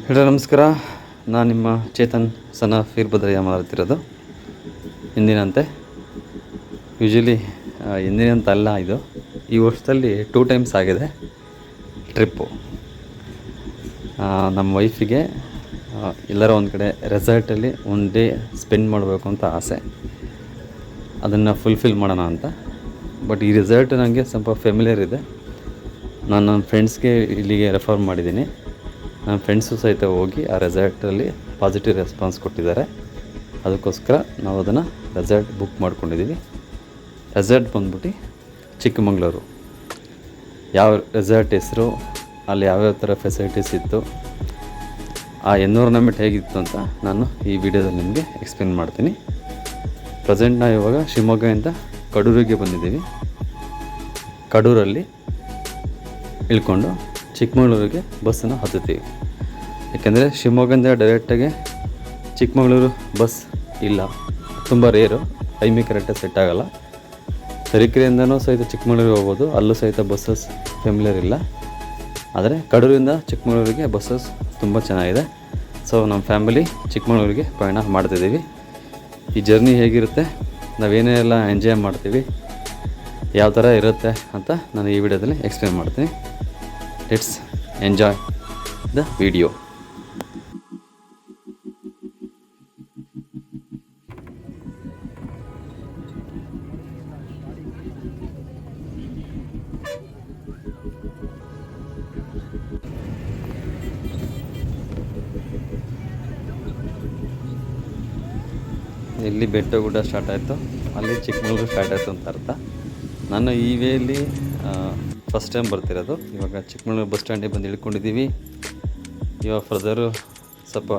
ಹೇಳೋ ನಮಸ್ಕಾರ. ನಾನು ನಿಮ್ಮ ಚೇತನ್ ಸನ ಫೀರ್ಭದ್ರಯ್ಯ ಮಾತಾಡ್ತಿರೋದು. ಎಂದಿನಂತೆ ಯೂಶ್ವಲಿ ಎಂದಿನಂತ ಅಲ್ಲ, ಇದು ಈ ವರ್ಷದಲ್ಲಿ 2 ಟೈಮ್ಸ್ ಆಗಿದೆ ಟ್ರಿಪ್ಪು. ನಮ್ಮ ವೈಫಿಗೆ ಎಲ್ಲರ ಒಂದು ಕಡೆ ರೆಸಾರ್ಟಲ್ಲಿ ಒಂದು ಡೇ ಸ್ಪೆಂಡ್ ಮಾಡಬೇಕು ಅಂತ ಆಸೆ. ಅದನ್ನು ಫುಲ್ಫಿಲ್ ಮಾಡೋಣ ಅಂತ. ಬಟ್ ಈ ರೆಸಾರ್ಟ್ ನನಗೆ ಸ್ವಲ್ಪ ಫೆಮಿಲಿಯರ್ ಇದೆ. ನಾನು ನನ್ನ ಫ್ರೆಂಡ್ಸ್ಗೆ ಇಲ್ಲಿಗೆ ರೆಫರ್ ಮಾಡಿದ್ದೀನಿ. ನನ್ನ ಫ್ರೆಂಡ್ಸು ಸಹಿತ ಹೋಗಿ ಆ ರೆಸಾರ್ಟಲ್ಲಿ ಪಾಸಿಟಿವ್ ರೆಸ್ಪಾನ್ಸ್ ಕೊಟ್ಟಿದ್ದಾರೆ. ಅದಕ್ಕೋಸ್ಕರ ನಾವು ಅದನ್ನು ರೆಸಾರ್ಟ್ ಬುಕ್ ಮಾಡ್ಕೊಂಡಿದ್ದೀವಿ. ರೆಸಾರ್ಟ್ ಬಂದ್ಬಿಟ್ಟು ಚಿಕ್ಕಮಗಳೂರು. ಯಾವ ರೆಸಾರ್ಟ್ ಹೆಸರು, ಅಲ್ಲಿ ಯಾವ್ಯಾವ ಥರ ಫೆಸಿಲಿಟೀಸ್ ಇತ್ತು, ಆ ಎನ್ವಿರಾನ್ಮೆಂಟ್ ಹೇಗಿತ್ತು ಅಂತ ನಾನು ಈ ವಿಡಿಯೋದಲ್ಲಿ ನಿಮಗೆ ಎಕ್ಸ್ಪ್ಲೇನ್ ಮಾಡ್ತೀನಿ. ಪ್ರೆಸೆಂಟ್ ನಾವು ಇವಾಗ ಶಿವಮೊಗ್ಗದಿಂದ ಕಡೂರಿಗೆ ಬಂದಿದ್ದೀವಿ. ಕಡೂರಲ್ಲಿ ಇಳ್ಕೊಂಡು ಚಿಕ್ಕಮಗಳೂರಿಗೆ ಬಸ್ಸನ್ನು ಹತ್ತುತ್ತೀವಿ. ಯಾಕೆಂದರೆ ಶಿವಮೊಗ್ಗದಿಂದ ಡೈರೆಕ್ಟಾಗಿ ಚಿಕ್ಕಮಗಳೂರು ಬಸ್ ಇಲ್ಲ, ತುಂಬ ರೇರು, ಟೈಮಿಗೆ ಕರೆಕ್ಟಾಗಿ ಸೆಟ್ ಆಗೋಲ್ಲ. ತರೀಕೆರೆಯಿಂದನೂ ಸಹಿತ ಚಿಕ್ಕಮಗಳೂರಿಗೆ ಹೋಗ್ಬೋದು, ಅಲ್ಲೂ ಸಹಿತ ಬಸ್ಸಸ್ ಫೆಮಿಲಿಯರ್ ಇಲ್ಲ. ಆದರೆ ಕಡೂರಿಂದ ಚಿಕ್ಕಮಗಳೂರಿಗೆ ಬಸ್ಸಸ್ ತುಂಬ ಚೆನ್ನಾಗಿದೆ. ಸೊ ನಮ್ಮ ಫ್ಯಾಮಿಲಿ ಚಿಕ್ಕಮಗಳೂರಿಗೆ ಪ್ರಯಾಣ ಮಾಡ್ತಿದ್ದೀವಿ. ಈ ಜರ್ನಿ ಹೇಗಿರುತ್ತೆ, ನಾವೇನೆಲ್ಲ ಎಂಜಾಯ್ ಮಾಡ್ತೀವಿ, ಯಾವ ಥರ ಇರುತ್ತೆ ಅಂತ ನಾನು ಈ ವಿಡಿಯೋದಲ್ಲಿ ಎಕ್ಸ್ಪ್ಲೇನ್ ಮಾಡ್ತೀನಿ. Let's enjoy the video. ಎಲ್ಲಿ ಬೆಟ್ಟಗುಡ್ಡ ಸ್ಟಾರ್ಟ್ ಆಯಿತು ಅಲ್ಲಿ ಚಿಕ್ಕಮಗಳೂರು ಸ್ಟಾರ್ಟ್ ಆಯಿತು ಅಂತ ಅರ್ಥ. ನಾನು ಈ ವೇಯಲ್ಲಿ ಫಸ್ಟ್ ಟೈಮ್ ಬರ್ತಿರೋದು. ಇವಾಗ ಚಿಕ್ಕಮಗಳೂರು ಬಸ್ ಸ್ಟ್ಯಾಂಡಿಗೆ ಬಂದು ಇಳ್ಕೊಂಡಿದ್ದೀವಿ. ಇವಾಗ ಫರ್ದರು ಸ್ವಲ್ಪ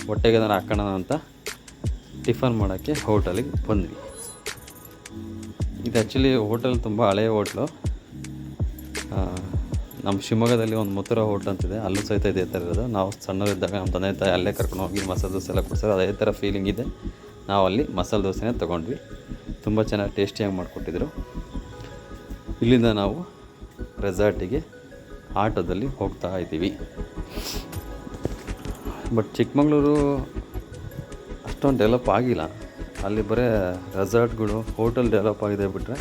ಹೊಟ್ಟೆಗೆ ನಾನು ಹಾಕೋಣ ಅಂತ ಟಿಫನ್ ಮಾಡೋಕ್ಕೆ ಹೋಟೆಲಿಗೆ ಬಂದ್ವಿ. ಇದು ಆ್ಯಕ್ಚುಲಿ ಹೋಟೆಲ್ ತುಂಬ ಹಳೆಯ ಹೋಟ್ಲು. ನಮ್ಮ ಶಿವಮೊಗ್ಗದಲ್ಲಿ ಒಂದು ಮುತ್ತುರ ಹೋಟ್ಲ್ ಅಂತಿದೆ, ಅಲ್ಲೂ ಸಹಿತ ಇದೇ ಥರ ಇರೋದು. ನಾವು ಸಣ್ಣವರಿದ್ದಾಗ ನಮ್ಮ ತಂದೆ ತಾಯಿ ಅಲ್ಲೇ ಕರ್ಕೊಂಡು ಹೋಗಿ ಮಸಾಲೆ ದೋಸೆ ಎಲ್ಲ ಕೊಡ್ತಾರೆ. ಅದೇ ಥರ ಫೀಲಿಂಗ್ ಇದೆ. ನಾವು ಅಲ್ಲಿ ಮಸಾಲೆ ದೋಸೆನೇ ತೊಗೊಂಡ್ವಿ. ತುಂಬ ಚೆನ್ನಾಗಿ ಟೇಸ್ಟಿಯಾಗಿ ಮಾಡಿಕೊಟ್ಟಿದ್ರು. ಇಲ್ಲಿಂದ ನಾವು ರೆಸಾರ್ಟಿಗೆ ಆಟೋದಲ್ಲಿ ಹೋಗ್ತಾ ಇದ್ದೀವಿ. ಬಟ್ ಚಿಕ್ಕಮಗಳೂರು ಅಷ್ಟೊಂದು ಡೆವಲಪ್ ಆಗಿಲ್ಲ. ಅಲ್ಲಿ ಬರೀ ರೆಸಾರ್ಟ್ಗಳು, ಹೋಟೆಲ್ ಡೆವಲಪ್ ಆಗಿದೆ ಬಿಟ್ಟರೆ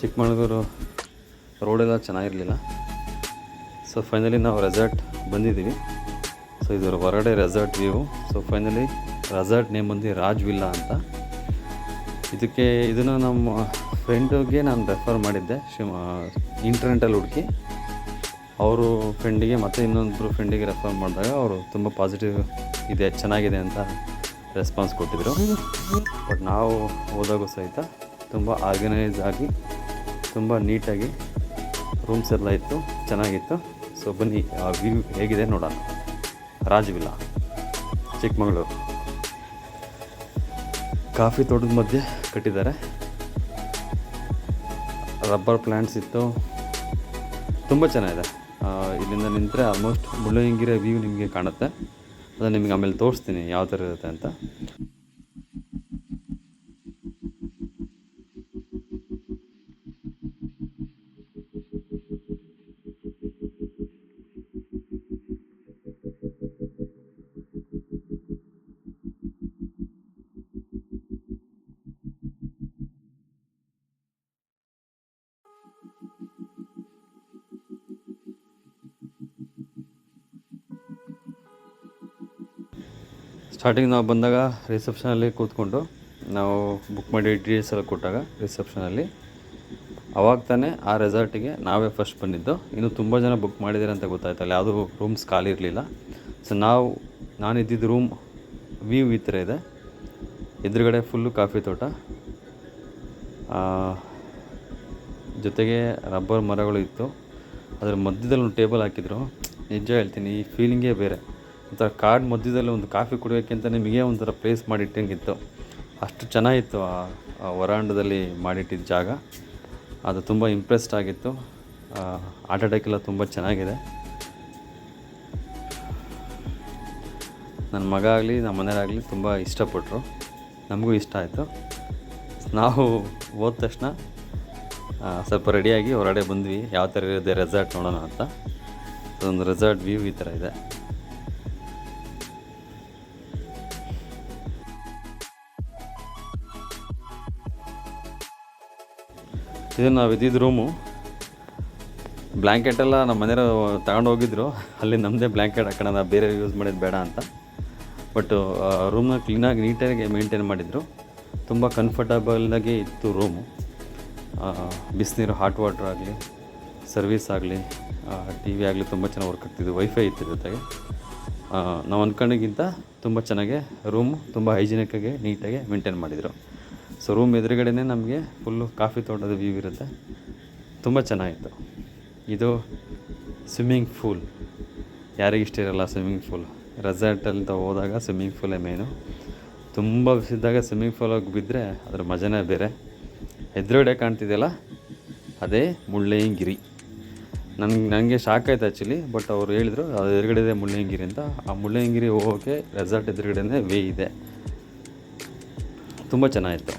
ಚಿಕ್ಕಮಗಳೂರು ರೋಡೆಲ್ಲ ಚೆನ್ನಾಗಿರಲಿಲ್ಲ. ಸೊ ಫೈನಲಿ ನಾವು ರೆಸಾರ್ಟ್ ಬಂದಿದ್ದೀವಿ. ಸೊ ಇದರ ಹೊರಗಡೆ resort view. So finally resort name ಬಂದು ರಾಜ್ ವಿಲ್ಲಾ ಅಂತ. ಇದನ್ನು ನಮ್ಮ ಫ್ರೆಂಡಿಗೆ ನಾನು ರೆಫರ್ ಮಾಡಿದ್ದೆ. ಇಂಟರ್ನೆಟಲ್ಲಿ ಹುಡುಕಿ ಅವರು ಫ್ರೆಂಡಿಗೆ ಮತ್ತು ಇನ್ನೊಂದು ಫ್ರೆಂಡಿಗೆ ರೆಫರ್ ಮಾಡಿದಾಗ ಅವರು ತುಂಬ ಪಾಸಿಟಿವ್ ಇದೆ, ಚೆನ್ನಾಗಿದೆ ಅಂತ ರೆಸ್ಪಾನ್ಸ್ ಕೊಟ್ಟಿದ್ದರು. ಬಟ್ ನಾವು ಹೋದಾಗೂ ಸಹಿತ ತುಂಬ ಆರ್ಗನೈಸ್ ಆಗಿ ತುಂಬ ನೀಟಾಗಿ ರೂಮ್ಸ್ ಎಲ್ಲ ಇತ್ತು, ಚೆನ್ನಾಗಿತ್ತು. ಸೊ ಬನ್ನಿ ಆ ವ್ಯೂ ಹೇಗಿದೆ ನೋಡೋಣ. ರಾಜ್ ವಿಲ್ಲಾ ಚಿಕ್ಕಮಗಳೂರು. ಕಾಫಿ ತೋಟದ ಮಧ್ಯೆ ಕಟ್ಟಿದ್ದಾರೆ. ರಬ್ಬರ್ ಪ್ಲ್ಯಾಂಟ್ಸ್ ಇತ್ತು, ತುಂಬ ಚೆನ್ನಾಗಿದೆ. ಇಲ್ಲಿಂದ ನಿಂತರೆ ಆಲ್ಮೋಸ್ಟ್ ಮುಳ್ಳಯ್ಯನಗಿರಿ ವ್ಯೂ ನಿಮಗೆ ಕಾಣುತ್ತೆ. ಅದನ್ನು ನಿಮಗೆ ಆಮೇಲೆ ತೋರಿಸ್ತೀನಿ ಯಾವ ಥರ ಇರುತ್ತೆ ಅಂತ. ಸ್ಟಾರ್ಟಿಂಗ್ ನಾವು ಬಂದಾಗ ರಿಸೆಪ್ಷನಲ್ಲಿ ಕೂತ್ಕೊಂಡು ನಾವು ಬುಕ್ ಮಾಡಿ ಡೀಟೇಲ್ಸ್ ಎಲ್ಲ ಕೊಟ್ಟಾಗ ರಿಸೆಪ್ಷನಲ್ಲಿ ಅವಾಗ ತಾನೇ ಆ ರೆಸಾರ್ಟಿಗೆ ನಾವೇ ಫಸ್ಟ್ ಬಂದಿದ್ದು. ಇನ್ನು ತುಂಬ ಜನ ಬುಕ್ ಮಾಡಿದ್ದಾರೆ ಅಂತ ಗೊತ್ತಾಯ್ತಲ್ಲ, ಯಾವುದೂ ರೂಮ್ಸ್ ಖಾಲಿ ಇರಲಿಲ್ಲ. ಸೊ ನಾನು ಇದ್ದಿದ್ದು ರೂಮ್ ವ್ಯೂ ಈ ಥರ ಇದೆ. ಎದುರುಗಡೆ ಫುಲ್ಲು ಕಾಫಿ ತೋಟ, ಜೊತೆಗೆ ರಬ್ಬರ್ ಮರಗಳು ಇತ್ತು. ಅದರ ಮಧ್ಯದಲ್ಲಿ ಒಂದು ಟೇಬಲ್ ಹಾಕಿದ್ರು. ನಿಜ ಹೇಳ್ತೀನಿ, ಈ ಫೀಲಿಂಗೇ ಬೇರೆ. ಒಂಥರ ಕಾಡು ಮಧ್ಯದಲ್ಲಿ ಒಂದು ಕಾಫಿ ಕುಡಿಯೋಕ್ಕಿಂತ ನಿಮಗೆ ಒಂಥರ ಪ್ಲೇಸ್ ಮಾಡಿಟ್ಟಂಗಿತ್ತು. ಅಷ್ಟು ಚೆನ್ನಾಗಿತ್ತು ಆ ವರಾಂಡದಲ್ಲಿ ಮಾಡಿಟ್ಟಿದ್ದ ಜಾಗ. ಅದು ತುಂಬ ಇಂಪ್ರೆಸ್ಡ್ ಆಗಿತ್ತು. ಆಟ ಆಡೋಕ್ಕೆಲ್ಲ ತುಂಬ ಚೆನ್ನಾಗಿದೆ. ನನ್ನ ಮಗ ಆಗಲಿ ನಮ್ಮ ಮನೆಯವರಾಗಲಿ ತುಂಬ ಇಷ್ಟಪಟ್ಟರು. ನಮಗೂ ಇಷ್ಟ ಆಯಿತು. ನಾವು ಹೋದ ತಕ್ಷಣ ಸ್ವಲ್ಪ ರೆಡಿಯಾಗಿ ಹೊರಗಡೆ ಬಂದ್ವಿ, ಯಾವ ಥರ ಇರುತ್ತೆ ರೆಸಾರ್ಟ್ ನೋಡೋಣ ಅಂತ. ಅದೊಂದು ರೆಸಾರ್ಟ್ ವ್ಯೂ ಈ ಥರ ಇದೆ. ಇದು ನಾವು ಇದ್ದಿದ್ದು ರೂಮು. ಬ್ಲ್ಯಾಂಕೆಟೆಲ್ಲ ನಮ್ಮ ಮನೆಯವರು ತಗೊಂಡು ಹೋಗಿದ್ರು, ಅಲ್ಲಿ ನಮ್ಮದೇ ಬ್ಲ್ಯಾಂಕೆಟ್ ಹಾಕೋಣ, ಬೇರೆ ಯೂಸ್ ಮಾಡಿದ್ದು ಬೇಡ ಅಂತ. ಬಟ್ ರೂಮ್ನ ಕ್ಲೀನಾಗಿ ನೀಟಾಗಿ ಮೇಂಟೈನ್ ಮಾಡಿದರು. ತುಂಬ ಕಂಫರ್ಟಬಲಾಗಿ ಇತ್ತು ರೂಮು. ಬಿಸಿನೀರು, ಹಾಟ್ ವಾಟ್ರ್ ಆಗಲಿ, ಸರ್ವಿಸ್ ಆಗಲಿ, ಟಿ ವಿ ಆಗಲಿ ತುಂಬ ಚೆನ್ನಾಗಿ ವರ್ಕ್ ಆಗ್ತಿದ್ದು. ವೈಫೈ ಇತ್ತು ಜೊತೆಗೆ. ನಾವು ಅಂದ್ಕೊಂಡಿಗಿಂತ ತುಂಬ ಚೆನ್ನಾಗೆ ರೂಮು ತುಂಬ ಹೈಜಿನಿಕ್ಕಾಗಿ ನೀಟಾಗಿ ಮೇಂಟೈನ್ ಮಾಡಿದರು. ಸೊ ರೂಮ್ ಎದುರುಗಡೆನೇ ನಮಗೆ ಫುಲ್ಲು ಕಾಫಿ ತೋಟದ ವ್ಯೂ ಇರುತ್ತೆ. ತುಂಬ ಚೆನ್ನಾಗಿತ್ತು. ಇದು ಸ್ವಿಮ್ಮಿಂಗ್ ಫೂಲ್. ಯಾರಿಗಿಷ್ಟ ಇರಲ್ಲ ಸ್ವಿಮ್ಮಿಂಗ್ ಫೂಲ್? ರೆಸಾರ್ಟಂತ ಹೋದಾಗ ಸ್ವಿಮ್ಮಿಂಗ್ ಫೂಲೇ ಮೇನು. ತುಂಬ ಬಿಸಿದಾಗ ಸ್ವಿಮ್ಮಿಂಗ್ ಫೂಲಾಗಿ ಬಿದ್ದರೆ ಅದ್ರ ಮಜನೇ ಬೇರೆ. ಎದುರುಗಡೆ ಕಾಣ್ತಿದೆಯಲ್ಲ ಅದೇ ಮುಳ್ಳಯ್ಯನಗಿರಿ. ನನಗೆ ಶಾಕ್ ಆಯ್ತು ಆ್ಯಕ್ಚುಲಿ. ಬಟ್ ಅವ್ರು ಹೇಳಿದರು ಅದು ಎದುರುಗಡೆ ಇದೆ ಮುಳ್ಳಯ್ಯನಗಿರಿ ಅಂತ. ಆ ಮುಳ್ಳಯ್ಯನಗಿರಿ ಹೋಗೋಕ್ಕೆ ರೆಸಾರ್ಟ್ ಎದುರುಗಡೆನೇ ವೇ ಇದೆ. ತುಂಬ ಚೆನ್ನಾಗಿತ್ತು.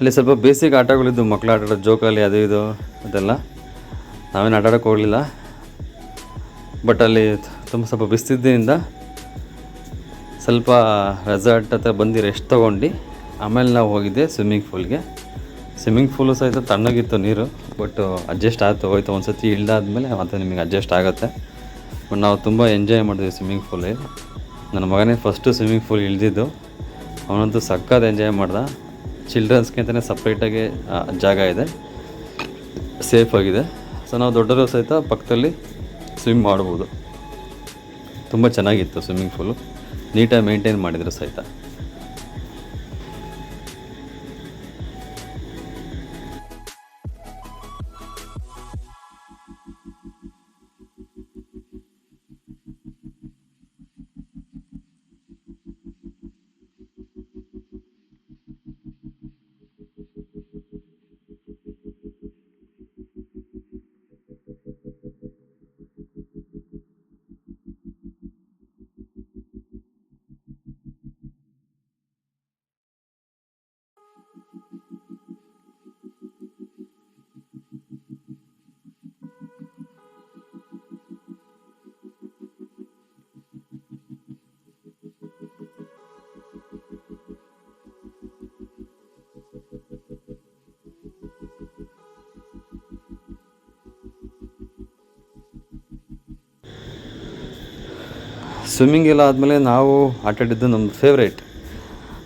ಅಲ್ಲಿ ಸ್ವಲ್ಪ ಬೇಸಿಕ್ ಆಟಗಳಿದ್ದು, ಮಕ್ಕಳು ಆಟ ಆಡೋ ಜೋಕಾಲಿ ಅದು ಇದು ಅದೆಲ್ಲ. ನಾವೇನು ಆಟ ಆಡೋಕ್ಕೆ ಹೋಗಲಿಲ್ಲ. ಬಟ್ ಅಲ್ಲಿ ಸ್ವಲ್ಪ ಬಿಸಿಲಿದ್ದರಿಂದ ಸ್ವಲ್ಪ ರೆಸಾರ್ಟ್ ಹತ್ರ ಬಂದು ರೆಸ್ಟ್ ತೊಗೊಂಡು ಆಮೇಲೆ ನಾವು ಹೋಗಿದ್ದೆ ಸ್ವಿಮ್ಮಿಂಗ್ ಫೂಲ್ಗೆ. ಸ್ವಿಮ್ಮಿಂಗ್ ಫೂಲು ಸಹಿತ ತಣ್ಣಗಿತ್ತು ನೀರು. ಬಟ್ ಅಡ್ಜಸ್ಟ್ ಆಯಿತು, ಹೋಯ್ತು. ಒಂದು ಸತಿ ಇಳ್ದಾದ್ಮೇಲೆ ಮತ್ತೆ ನಿಮಗೆ ಅಡ್ಜಸ್ಟ್ ಆಗುತ್ತೆ. ಬಟ್ ನಾವು ತುಂಬ ಎಂಜಾಯ್ ಮಾಡಿದ್ವಿ ಸ್ವಿಮ್ಮಿಂಗ್ ಫೂಲಲ್ಲಿ. ನನ್ನ ಮಗನೇ ಫಸ್ಟು ಸ್ವಿಮ್ಮಿಂಗ್ ಫೂಲ್ ಇಳಿದಿದ್ದು. ಅವನಂತೂ ಸಖತ್ ಎಂಜಾಯ್ ಮಾಡ್ದೆ. ಚಿಲ್ಡ್ರನ್ಸ್ಗೆ ಅಂತಲೇ ಸಪ್ರೇಟಾಗಿ ಜಾಗ ಇದೆ, ಸೇಫಾಗಿದೆ. ಸೊ ನಾವು ದೊಡ್ಡವರು ಸಹಿತ ಪಕ್ಕದಲ್ಲಿ ಸ್ವಿಮ್ ಮಾಡ್ಬೋದು. ತುಂಬ ಚೆನ್ನಾಗಿತ್ತು ಸ್ವಿಮ್ಮಿಂಗ್ ಫೂಲು. ನೀಟಾಗಿ ಮೇಂಟೈನ್ ಮಾಡಿದರು ಸಹಿತ. ಸ್ವಿಮ್ಮಿಂಗ್ ಎಲ್ಲ ಆದಮೇಲೆ ನಾವು ಆಟಾಡಿದ್ದು ನಮ್ಮ ಫೇವ್ರೇಟ್.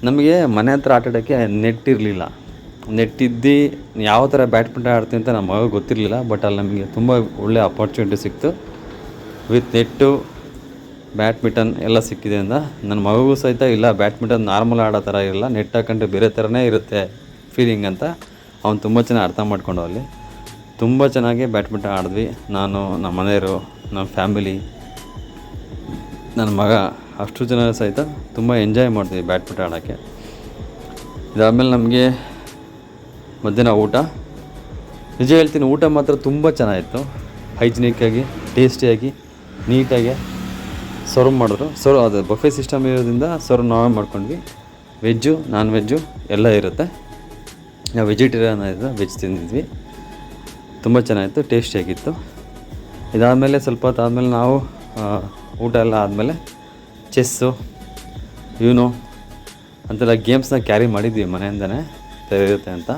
ನಮಗೆ ಮನೆ ಹತ್ರ ಆಟಾಡೋಕ್ಕೆ ನೆಟ್ ಇರಲಿಲ್ಲ. ನೆಟ್ ಇದ್ದು ಯಾವ ಥರ ಬ್ಯಾಡ್ಮಿಂಟನ್ ಆಡ್ತೀವಿ ಅಂತ ನಮ್ಮ ಮಗ ಗೊತ್ತಿರಲಿಲ್ಲ. ಬಟ್ ಅಲ್ಲಿ ನಮಗೆ ತುಂಬ ಒಳ್ಳೆ ಅಪಾರ್ಚುನಿಟಿ ಸಿಕ್ತು. ವಿತ್ ನೆಟ್ಟು, ಬ್ಯಾಡ್ಮಿಂಟನ್ ಎಲ್ಲ ಸಿಕ್ಕಿದೆ ಅಂದ. ನನ್ನ ಮಗುಗೂ ಸಹಿತ ಇಲ್ಲ ಬ್ಯಾಡ್ಮಿಂಟನ್ ನಾರ್ಮಲ್ ಆಡೋ ಥರ ಇರಲ್ಲ, ನೆಟ್ ಹಾಕೊಂಡ್ರೆ ಬೇರೆ ಥರನೇ ಇರುತ್ತೆ ಫೀಲಿಂಗ್ ಅಂತ ಅವ್ನು ತುಂಬ ಚೆನ್ನಾಗಿ ಅರ್ಥ ಮಾಡ್ಕೊಂಡು ಅಲ್ಲಿ ತುಂಬ ಚೆನ್ನಾಗಿ ಬ್ಯಾಡ್ಮಿಂಟನ್ ಆಡಿದ್ವಿ. ನಾನು, ನಮ್ಮ ಮನೆಯವರು, ನಮ್ಮ ಫ್ಯಾಮಿಲಿ, ನನ್ನ ಮಗ, ಅಷ್ಟು ಜನ ಸಹಿತ ತುಂಬ ಎಂಜಾಯ್ ಮಾಡ್ತೀವಿ ಬ್ಯಾಡ್ಮಿಂಟನ್ ಆಡೋಕ್ಕೆ. ಇದಾದಮೇಲೆ ನಮಗೆ ಮಧ್ಯಾಹ್ನ ಊಟ. ನಿಜ ಹೇಳ್ತೀನಿ, ಊಟ ಮಾತ್ರ ತುಂಬ ಚೆನ್ನಾಗಿತ್ತು. ಹೈಜಿನಿಕ್ಕಾಗಿ, ಟೇಸ್ಟಿಯಾಗಿ, ನೀಟಾಗಿ ಸರ್ವ್ ಮಾಡಿದ್ರು. ಅದು ಬಫೆ ಸಿಸ್ಟಮ್ ಇರೋದ್ರಿಂದ ಸರ್ವ್ ನಾವೇ ಮಾಡ್ಕೊಂಡ್ವಿ. ವೆಜ್ಜು, ನಾನ್ ವೆಜ್ಜು ಎಲ್ಲ ಇರುತ್ತೆ. ನಾವು ವೆಜಿಟೇರಿಯನ್ ಇದ್ದ ವೆಜ್ ತಿಂದಿದ್ವಿ. ತುಂಬ ಚೆನ್ನಾಗಿತ್ತು, ಟೇಸ್ಟಿಯಾಗಿತ್ತು. ಇದಾದಮೇಲೆ ಸ್ವಲ್ಪ ಹೊತ್ತಾದಮೇಲೆ ನಾವು ಊಟ ಎಲ್ಲ ಆದಮೇಲೆ ಚೆಸ್ಸು, ಯೂನೋ ಅಂತೆಲ್ಲ ಗೇಮ್ಸ್ನ ಕ್ಯಾರಿ ಮಾಡಿದ್ವಿ ಮನೆಯಿಂದನೇ ತೆರೆಯುತ್ತೆ ಅಂತ.